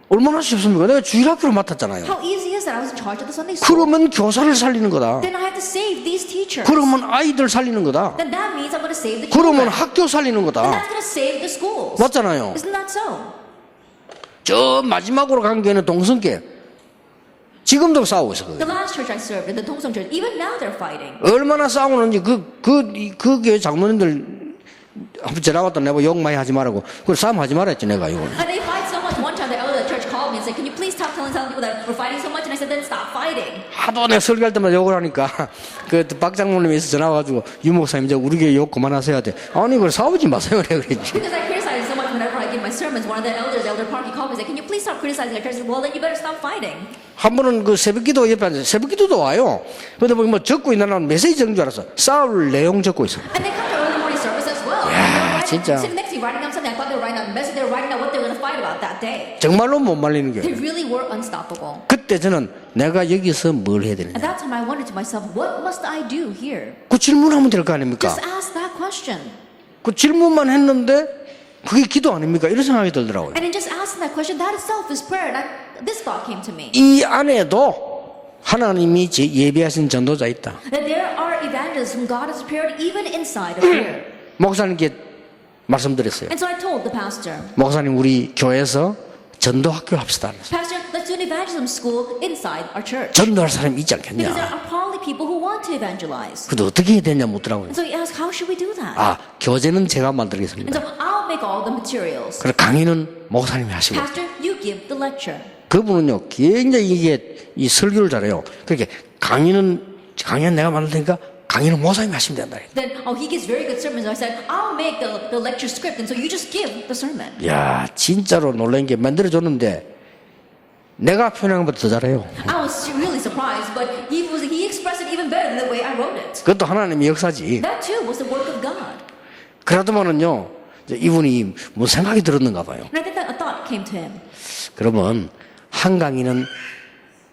Speaker 1: 얼마나 쉽습니까? 내가 주일학교를 맡았잖아요.
Speaker 2: How easy is that? I was in charge of the Sunday school.
Speaker 1: 그러면 교사를 살리는 거다.
Speaker 2: Then I have to save these teachers.
Speaker 1: 그러면 아이들 살리는 거다.
Speaker 2: Then that means I'm going to save the
Speaker 1: 그러면
Speaker 2: children.
Speaker 1: 학교 살리는
Speaker 2: Then
Speaker 1: 거다.
Speaker 2: that's going to save the schools.
Speaker 1: 맞잖아요.
Speaker 2: Isn't that so?
Speaker 1: 저 마지막으로 간 교회는 동성계. 지금도 싸우고 있어.
Speaker 2: The last church I served, in the Tongsong church, even now they're fighting.
Speaker 1: 얼마나 싸우는지 그 교회 장로님들 한번 전화 왔다 내가 욕 많이 하지 말라고. 그걸 싸움하지 말았지 내가 이거.
Speaker 2: And they fight so much. One time the elder of the church called me and said, can you please stop telling some people that we're fighting so much? And I said, then stop fighting.
Speaker 1: 하도 내가 설교할 때마다 욕을 하니까 그 박 장로님에서 전화 와가지고 유 목사님 이제 우리 교회 욕 그만하셔야 돼. 아니 그걸 싸우지 마세요 내가 그랬지.
Speaker 2: Because I criticize so much whenever I give my sermons. One of the elders, Elder Park, he called me and said, can you please stop criticizing our church? I said, well, then you better stop fighting.
Speaker 1: 한 번은 그 새벽기도 옆에 앉아서 새벽기도도 와요. 근데 뭐 적고 있는 메시지 적는 줄 알았어. 싸울 내용 적고 있어.
Speaker 2: And they come to early morning service as well.
Speaker 1: Yeah, 진짜.
Speaker 2: Sitting next to me, writing down something. I thought they were writing down a message. They were writing down what they were going to fight about that day.
Speaker 1: 정말로 못 말리는
Speaker 2: They
Speaker 1: 게.
Speaker 2: really were unstoppable.
Speaker 1: 그때 그때 저는 내가 여기서 뭘 해야 되느냐.
Speaker 2: At that time, I wondered to myself, what must I do here?
Speaker 1: 그 질문하면 될 거 아닙니까?
Speaker 2: Just ask that question.
Speaker 1: 그 질문만 했는데 그게 기도 아닙니까? 이런 생각이 들더라고요.
Speaker 2: And in just asking that question, that itself is prayer. And this thought came to me.
Speaker 1: 이 안에도 하나님이 예비하신 전도자 있다.
Speaker 2: That there are evangelists whom God has prepared even inside of here.
Speaker 1: 목사님께 말씀드렸어요.
Speaker 2: And so I told the pastor,
Speaker 1: 목사님 우리 교회에서 전도학교 합시다.
Speaker 2: Pastor, let's do an evangelism school inside our church.
Speaker 1: 전도할 사람이 있지
Speaker 2: Because there
Speaker 1: 않겠냐.
Speaker 2: are probably people who want to evangelize.
Speaker 1: 근데 어떻게 해야 되냐 묻더라고요.
Speaker 2: And so he asked, how should we do that?
Speaker 1: 아, 교재는 제가
Speaker 2: And
Speaker 1: 만들겠습니다.
Speaker 2: so I'll make all the materials.
Speaker 1: 그리고 강의는 목사님이 하시고.
Speaker 2: Pastor, you give the lecture.
Speaker 1: 그분은요, 굉장히 이게 이 설교를 잘해요. 그렇게 강의는 내가 만들 테니까 강의는 목사님이 하시면 된다.
Speaker 2: Then, he gives very good sermons. I said, I'll make the lecture script, and so you just give the sermon.
Speaker 1: 야, 진짜로 놀란 게 만들어줬는데 내가 표현한 것보다 더 잘해요.
Speaker 2: I was really surprised, but he expressed it even better than the way I wrote it.
Speaker 1: 그것도 하나님의 역사지.
Speaker 2: That too was the work of God.
Speaker 1: 그러더만은요, 이분이 뭐 생각이 들었는가 봐요.
Speaker 2: And I think that a thought came to him.
Speaker 1: 그러면 한 강의는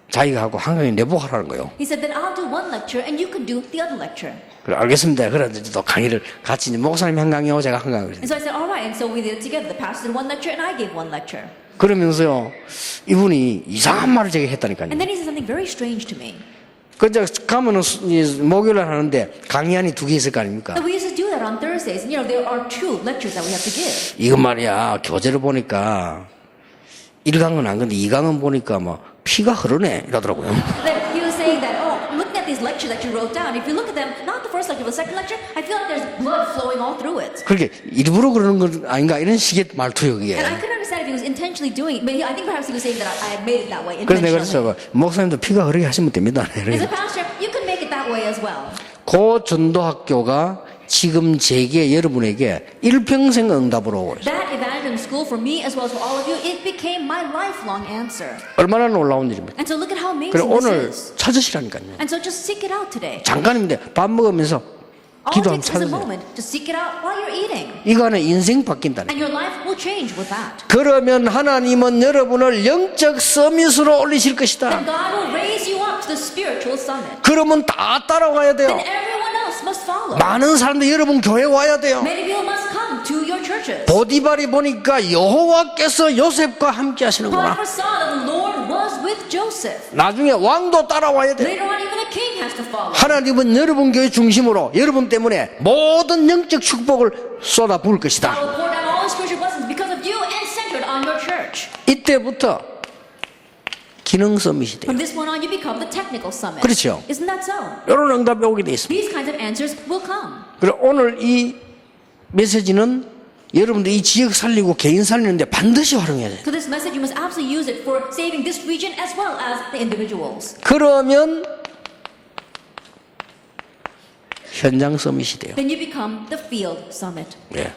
Speaker 1: 자기가 하고 한 강의 내보하라는 거예요.
Speaker 2: He said that I'll do one lecture and you can do the other lecture.
Speaker 1: 그래, 알겠습니다. 그래, 이제 또 강의를 같이 이제 목사님이 한 강의하고 제가 한 강의.
Speaker 2: And so I said, all right. And so we did it together. The pastor did one lecture and I gave one lecture.
Speaker 1: 그러면서요, 이분이 이상한 말을 제가 했다니까요.
Speaker 2: And then he said something very strange to me.
Speaker 1: 그 이제 가면은 목요일날 하는데 강의안이 2개 있을 거 아닙니까?
Speaker 2: And we used to do that on Thursdays. And, there are 2 lectures that we have to give.
Speaker 1: 이건 말이야, 교재를 보니까 1강은 안 근데 2강은 보니까 막 피가 흐르네 이러더라고요.
Speaker 2: Then he was saying that, looking at these lectures that you wrote down, if you look at them, not the first lecture, but the second lecture, I feel like there's blood flowing all through it.
Speaker 1: 그렇게 일부러 그러는 건 아닌가 이런 식의 말투예요, 그게.
Speaker 2: And I couldn't understand if he was intentionally doing it, but I think perhaps he was saying that I had made it that way
Speaker 1: 그래서 내가
Speaker 2: intentionally.
Speaker 1: 그랬어, 목사님도 피가 흐르게 하시면 됩니다.
Speaker 2: As a pastor, you can make it that way as well.
Speaker 1: 그 전도학교가 지금 제게 여러분에게 일평생 응답으로 오고 있어요.
Speaker 2: That evangelism school for me as well as for all of you, it became my lifelong answer.
Speaker 1: 얼마나 놀라운 일입니까?
Speaker 2: And so look at how
Speaker 1: 그래
Speaker 2: amazing
Speaker 1: 오늘
Speaker 2: this is.
Speaker 1: 찾으시라니까요.
Speaker 2: And so just seek it out today.
Speaker 1: 잠깐인데 밥 먹으면서
Speaker 2: All it
Speaker 1: 기도하면
Speaker 2: takes is a
Speaker 1: 찾으세요.
Speaker 2: moment to seek it out while you're eating.
Speaker 1: 이거 안에 인생 바뀐다네.
Speaker 2: And your life will change with that.
Speaker 1: 그러면 하나님은 여러분을 영적 서밋으로 올리실 것이다.
Speaker 2: Then God will raise you up to the spiritual summit.
Speaker 1: 그러면 다 따라와야 돼요.
Speaker 2: Then everyone else must follow.
Speaker 1: 많은 사람들이 여러분 교회 와야 돼요.
Speaker 2: Many people must come to your churches.
Speaker 1: 보디발이 보니까 여호와께서 요셉과 함께 하시는구나.
Speaker 2: Potiphar saw that the Lord was with Joseph.
Speaker 1: 나중에 왕도 따라와야 돼요.
Speaker 2: Later on, even a king has to follow.
Speaker 1: 하나님은 여러분 교회 중심으로 여러분 때문에 모든 영적 축복을 쏟아 부을 것이다.
Speaker 2: God will pour down all His spiritual blessings because of you and centered on your church.
Speaker 1: 이때부터 기능 서밋이 돼요.
Speaker 2: From this point on, you become the technical summit.
Speaker 1: 그렇죠.
Speaker 2: Isn't that so?
Speaker 1: 이런 응답이 오게 돼 있습니다.
Speaker 2: These kinds of answers will come.
Speaker 1: 그리고 오늘 이 메시지는 여러분들 이 지역 살리고 개인 살리는데 반드시 활용해야 돼요.
Speaker 2: So this message, you must absolutely use it for saving this region as well as the individuals.
Speaker 1: 그러면 현장 서밋이 돼요.
Speaker 2: Then you become the field summit.
Speaker 1: 예.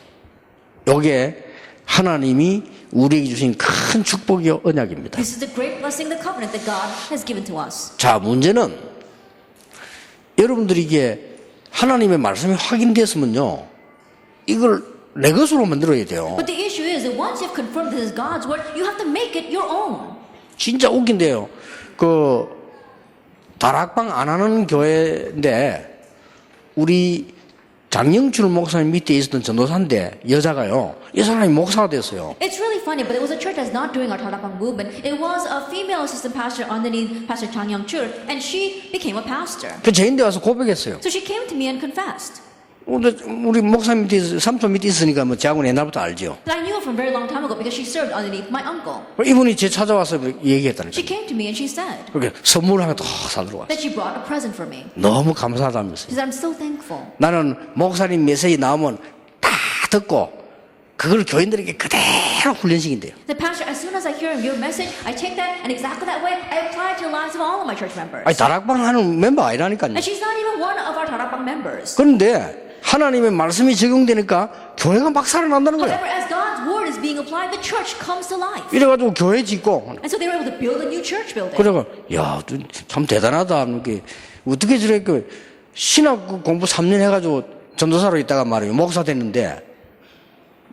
Speaker 1: 요게 하나님이 우리에게 주신 큰 축복이요 언약입니다.
Speaker 2: This is the great blessing, the covenant that God has given to us.
Speaker 1: 자, 문제는 여러분들이 이게 하나님의 말씀이 확인됐으면요, 이걸 내 것으로 만들어야 돼요.
Speaker 2: But the issue is that once you've confirmed this is God's word, you have to make it your own.
Speaker 1: 진짜 웃긴데요. 그 다락방 안 하는 교회인데 우리 장영출 목사님 밑에 있었던 전도사인데 여자가요, 이 사람이 목사가 됐어요.
Speaker 2: It's really funny, but it was a church that's not doing our Tarapang movement. It was a female assistant pastor underneath Pastor Chang Young-chul, and she became a pastor.
Speaker 1: 그 제인데 와서 고백했어요.
Speaker 2: So she came to me and confessed.
Speaker 1: 우리 목사님 밑에 삼촌 밑에 있으니까 뭐 제하고는 옛날부터 알죠.
Speaker 2: But I knew her from a very long time ago because she served underneath my uncle.
Speaker 1: 이분이 제 찾아와서 얘기했다니까.
Speaker 2: She came to me and she said
Speaker 1: 그렇게 선물 하나 더 사들어 왔어요.
Speaker 2: that she brought a present for me.
Speaker 1: 너무 감사하다면서요.
Speaker 2: She said, I'm so thankful.
Speaker 1: 나는 목사님 메시지 나오면 다 듣고 그걸 교인들에게 그대로 훈련시킨대요.
Speaker 2: The pastor, as soon as I hear your message, I take that and exactly that way I apply it to the lives of all of my church members.
Speaker 1: 아니 다락방 하는 멤버 아니라니까요.
Speaker 2: And she's not even one of our Tarapang members.
Speaker 1: 그런데 하나님의 말씀이 적용되니까 교회가 막 살아난다는 거예요.
Speaker 2: However, as God's word is being applied, the church comes to life.
Speaker 1: 이래가지고 교회 짓고
Speaker 2: And so they were able to build a new church building.
Speaker 1: 그래가 야참 대단하다. 이렇게 어떻게 저렇게 신학 공부 3년 해가지고 전도사로 있다가 말이에요 목사 됐는데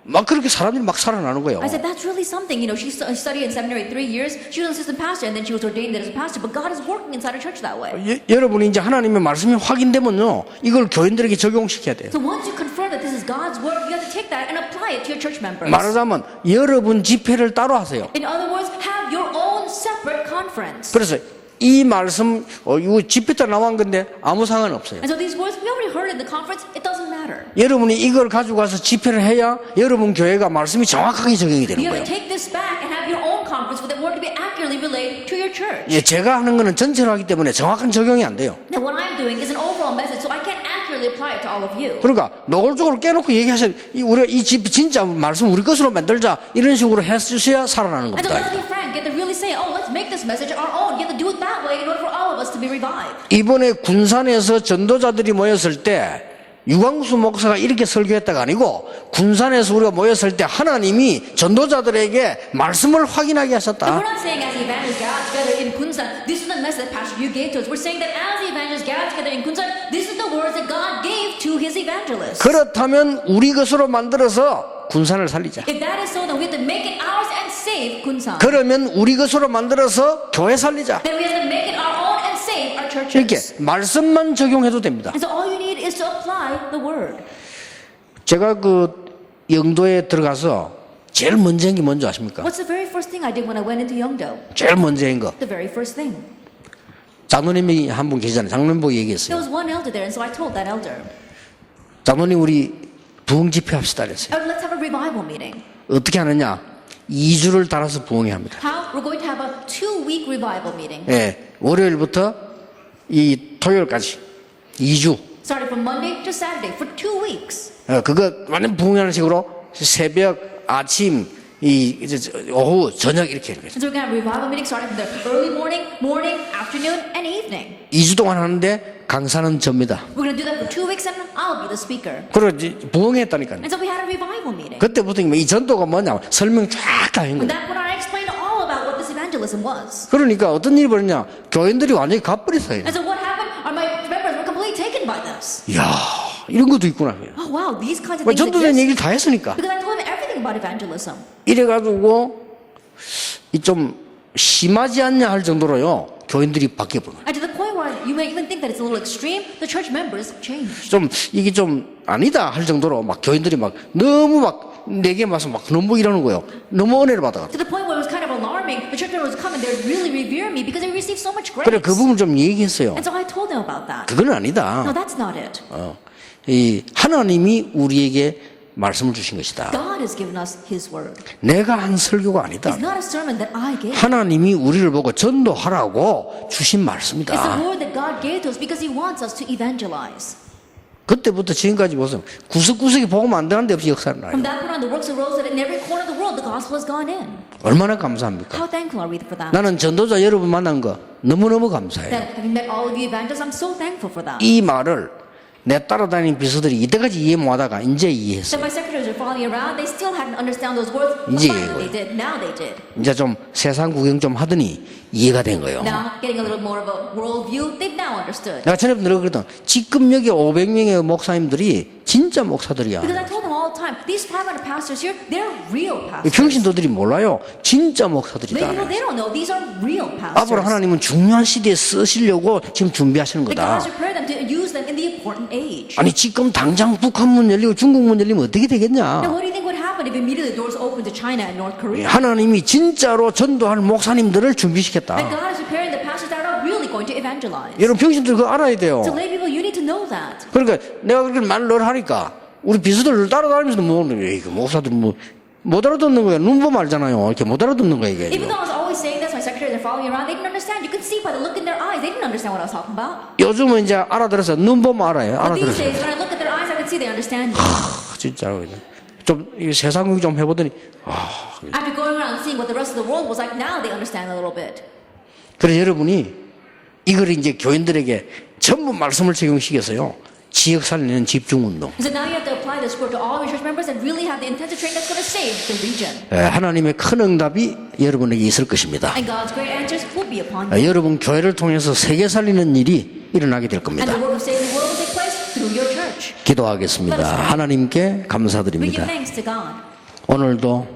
Speaker 1: 막 그렇게 사람들이 막 살아나는 거예요.
Speaker 2: I said, that's really something. You know, she studied in seminary 3 years. She was an assistant pastor, and then she was ordained as a pastor. But God is working inside a church that way.
Speaker 1: 여러분이 이제 하나님의 말씀이 확인되면요, 이걸 교인들에게 적용시켜야 돼요.
Speaker 2: So once you confirm that this is God's word, you have to take that and apply it to your church members.
Speaker 1: 말하자면 여러분 집회를 따로 하세요.
Speaker 2: In other words, have your own separate conference.
Speaker 1: 그래서 이 말씀 이거 집회 때 나온 건데 아무 상관없어요.
Speaker 2: And so these words we already heard in the conference. It doesn't matter.
Speaker 1: 여러분이 이걸 가지고 가서 집회를 해야 여러분 교회가 말씀이 정확하게 적용이 되는
Speaker 2: You
Speaker 1: 거예요.
Speaker 2: have to take this back and have your own conference for the word to be accurately relayed to your church.
Speaker 1: 예, 제가 하는 거는 전체로 하기 때문에 정확한 적용이 안 돼요.
Speaker 2: Now what I'm doing is an overall message, so I can't accurately apply it to all of you.
Speaker 1: 그러니까 노골적으로 깨놓고 얘기하셔야 우리가 이 집 진짜 말씀 우리 것으로 만들자 이런 식으로 해주셔야 살아나는
Speaker 2: And so
Speaker 1: 겁니다.
Speaker 2: let's be frank, you have to really say, oh, let's make this message our own. You have to do it that way in order for all of us to be revived.
Speaker 1: 이번에 군산에서 전도자들이 모였을 때 유광수 목사가 이렇게 설교했다가 아니고 군산에서 우리가 모였을 때 하나님이 전도자들에게 말씀을 확인하게
Speaker 2: And
Speaker 1: 하셨다.
Speaker 2: we're not saying as the evangelists gathered together in Kunsan, this is the message that Pastor Yu gave to us. We're saying that as the evangelists gathered together in Kunsan, this is the words that God gave to his evangelists.
Speaker 1: 그렇다면 우리 것으로 만들어서 군산을 살리자.
Speaker 2: If that is so, then we have to make it ours and save Kunsan.
Speaker 1: 그러면 우리 것으로 만들어서 교회 살리자.
Speaker 2: Then we have to make it our own and save our
Speaker 1: 이렇게
Speaker 2: churches.
Speaker 1: 말씀만 적용해도 됩니다.
Speaker 2: And so all you need is to apply the word.
Speaker 1: 제가 그 영도에 들어가서 제일 먼저 한 게 뭔지 아십니까?
Speaker 2: What's the very first thing I did when I went into Yeongdo?
Speaker 1: 제일 먼저 한 거.
Speaker 2: The very first thing.
Speaker 1: 장로님이 한 분 계시잖아요. 장로님 보고
Speaker 2: There
Speaker 1: 얘기했어요.
Speaker 2: was one elder there, and so I told that elder,
Speaker 1: 장로님 우리 부흥 집회 합시다 그랬어요.
Speaker 2: oh, let's have a revival meeting.
Speaker 1: 어떻게 하느냐? 2주를 달아서 부흥회 합니다.
Speaker 2: How? We're going to have a 2-week revival meeting.
Speaker 1: 예, 월요일부터 이 토요일까지 2주.
Speaker 2: Starting from Monday to Saturday for 2 weeks.
Speaker 1: 그거 완전 부흥하는 식으로 새벽, 아침, 이제 오후, 저녁 이렇게 하는 거죠.
Speaker 2: And so we're going to have a revival meeting starting from the early morning, afternoon, and evening.
Speaker 1: 2주 동안 하는데 강사는 접니다.
Speaker 2: We're going to do that for 2 weeks, and I'll be the speaker.
Speaker 1: 그리고 이제 부흥했다니까요.
Speaker 2: And so we had a revival meeting.
Speaker 1: 그때부터 이 전도가 뭐냐 설명 쫙 다 한
Speaker 2: And
Speaker 1: 거예요.
Speaker 2: that's when I explained all about what this evangelism was.
Speaker 1: 그러니까 어떤 일이 벌었냐? 교인들이 완전히 가버렸어요.
Speaker 2: And so what happened? My members were completely taken by this.
Speaker 1: 이야, 이런 것도 있구나.
Speaker 2: Oh wow, these kinds of
Speaker 1: 왜
Speaker 2: things
Speaker 1: 전도된
Speaker 2: exist.
Speaker 1: 얘기를 다 했으니까.
Speaker 2: Because I told them everything about evangelism.
Speaker 1: 이래가지고 이 좀 심하지 않냐 할 정도로요 교인들이 바뀌어 버려.
Speaker 2: And to the point where you may even think that it's a little extreme, the church members changed.
Speaker 1: 좀 이게 좀 아니다 할 정도로 막 교인들이 막 너무 막 내게 와서 막 너무 이러는 거예요. 너무 은혜를 받아가지고.
Speaker 2: To the point where it was kind of alarming. The church members would come and they would really revere me because they received so much grace.
Speaker 1: 그래 그 부분 좀 얘기했어요.
Speaker 2: And so I told them about that.
Speaker 1: 그건 아니다.
Speaker 2: No, that's not it.
Speaker 1: 이 하나님이 우리에게 말씀을 주신 것이다.
Speaker 2: God has given us His word.
Speaker 1: 내가 한 설교가 아니다.
Speaker 2: It's not a sermon that I gave.
Speaker 1: 하나님이 우리를 보고 전도하라고 주신
Speaker 2: It's the
Speaker 1: 말씀이다.
Speaker 2: word that God gave to us because He wants us to evangelize.
Speaker 1: 그때부터 지금까지 보세요. 구석구석에 복음 안 되는데 없이 역사를 나요.
Speaker 2: From that point on, the works arose that in every corner of the world the gospel has gone in.
Speaker 1: 얼마나 감사합니까?
Speaker 2: How thankful are we for that?
Speaker 1: 나는 전도자 여러분 만난 거 너무너무 감사해요.
Speaker 2: That having met all of you evangelists, I'm so thankful for that.
Speaker 1: 이 말을 내 따라다니는 비서들이 이때까지 이해 못하다가 이제 이해했어요.
Speaker 2: That my secretaries are following around, they still hadn't understand those words. But
Speaker 1: 이제
Speaker 2: finally they did. Now they did.
Speaker 1: 이제 좀 세상 구경 좀 하더니 이해가 된 거예요.
Speaker 2: Now, getting a little more of a world view, they've now understood.
Speaker 1: 내가 전에 그랬거든. 지금 여기 500명의 목사님들이 진짜 목사들이야.
Speaker 2: Because I told them all the time, these 500 pastors here, they're real pastors.
Speaker 1: 평신도들이 몰라요. 진짜
Speaker 2: Maybe
Speaker 1: 목사들이다.
Speaker 2: they don't know. These are real
Speaker 1: 앞으로
Speaker 2: pastors.
Speaker 1: 하나님은 중요한 시대에 쓰시려고 지금 준비하시는
Speaker 2: That God
Speaker 1: 거다.
Speaker 2: has prepared them to use them in the important age.
Speaker 1: 아니 지금 당장 북한 문 열리고 중국 문 열리면 어떻게
Speaker 2: Now,
Speaker 1: 되겠냐?
Speaker 2: what do you think would happen if immediately doors open to China and North Korea?
Speaker 1: 하나님이 진짜로 전도할 목사님들을 준비시켰다.
Speaker 2: And God is preparing the pastors that are really going to evangelize.
Speaker 1: 여러분 평신들 그거 알아야 돼요.
Speaker 2: So, lay people, you need to know that.
Speaker 1: 그러니까 내가 그렇게 말을 하니까 우리 비서들 따라다니면서 그 목사들 못 알아듣는 거야. 눈 보면 알잖아요. 이렇게 못 알아듣는 거야 이게.
Speaker 2: Even though I was always saying this, my secretaries are following me around, they didn't understand. You could see by the look in their eyes, they didn't understand what I was talking about.
Speaker 1: 요즘은 이제 알아들어서 눈 보면 알아요.
Speaker 2: But these
Speaker 1: 알아들어서.
Speaker 2: days, when I look at their eyes, I can see they understand me.
Speaker 1: 진짜로 좀 세상 구경 좀 해보더니
Speaker 2: After going around and seeing what the rest of the world was like, now they understand a little bit.
Speaker 1: 그래서 여러분이 이걸 이제 교인들에게 전부 말씀을 적용시켜서요. 지역 살리는 집중운동.
Speaker 2: So now you have to apply this word to all your church members and really have the intensive training that's going to save the region.
Speaker 1: 하나님의 큰 응답이 여러분에게 있을 것입니다.
Speaker 2: And God's great answers will be upon you.
Speaker 1: 여러분 교회를 통해서 세계 살리는 일이 일어나게 될
Speaker 2: And
Speaker 1: 겁니다.
Speaker 2: the work of saving the world will take place through your church.
Speaker 1: 기도하겠습니다. 하나님께
Speaker 2: We give
Speaker 1: 감사드립니다.
Speaker 2: thanks to God.
Speaker 1: 오늘도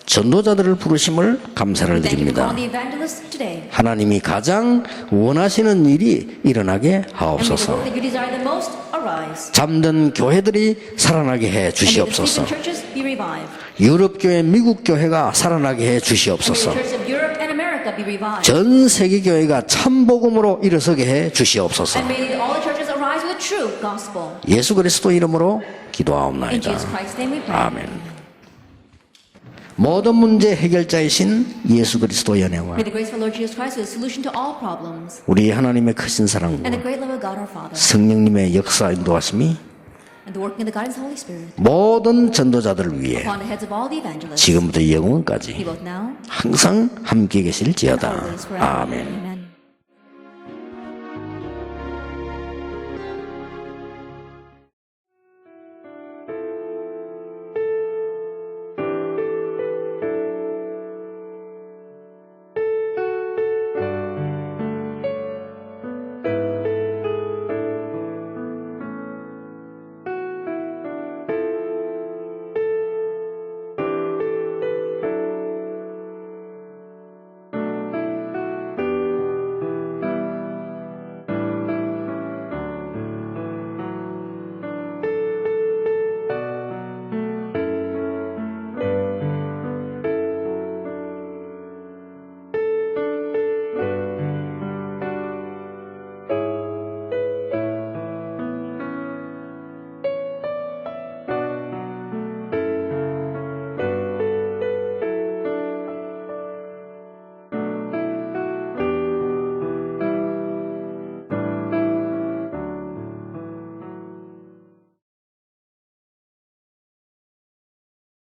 Speaker 1: 전도자들을 부르심을 감사를
Speaker 2: Thank you for
Speaker 1: 드립니다.
Speaker 2: calling the evangelists today.
Speaker 1: 하나님이 가장 원하시는 일이 일어나게
Speaker 2: And may the
Speaker 1: 하옵소서.
Speaker 2: work that you desire the most arise.
Speaker 1: 잠든 교회들이 살아나게 해
Speaker 2: And may the
Speaker 1: 주시옵소서.
Speaker 2: sleeping churches be revived.
Speaker 1: 유럽 교회, 미국 교회가 살아나게 해
Speaker 2: And may
Speaker 1: 주시옵소서.
Speaker 2: the churches of Europe and America be revived.
Speaker 1: 전 세계 교회가 참복음으로 일어서게 해 주시옵소서.
Speaker 2: And may all the churches arise with the true gospel.
Speaker 1: 예수 그리스도 이름으로
Speaker 2: In
Speaker 1: 기도하옵나이다.
Speaker 2: Jesus Christ's name we pray.
Speaker 1: 아멘. 모든 문제 해결자이신 예수 그리스도 연애와
Speaker 2: May the grace of our Lord Jesus Christ be the solution to all problems.
Speaker 1: 우리 하나님의 크신 사랑과
Speaker 2: And the great love of God our Father.
Speaker 1: 성령님의 역사 인도하심이
Speaker 2: And the working of the guidance of the Holy Spirit.
Speaker 1: 모든 전도자들을 위해
Speaker 2: Upon the heads of all the evangelists.
Speaker 1: 지금부터
Speaker 2: Be
Speaker 1: 영원까지
Speaker 2: both now
Speaker 1: 항상 함께 계실지어다.
Speaker 2: and always forever.
Speaker 1: 아멘.
Speaker 2: Amen.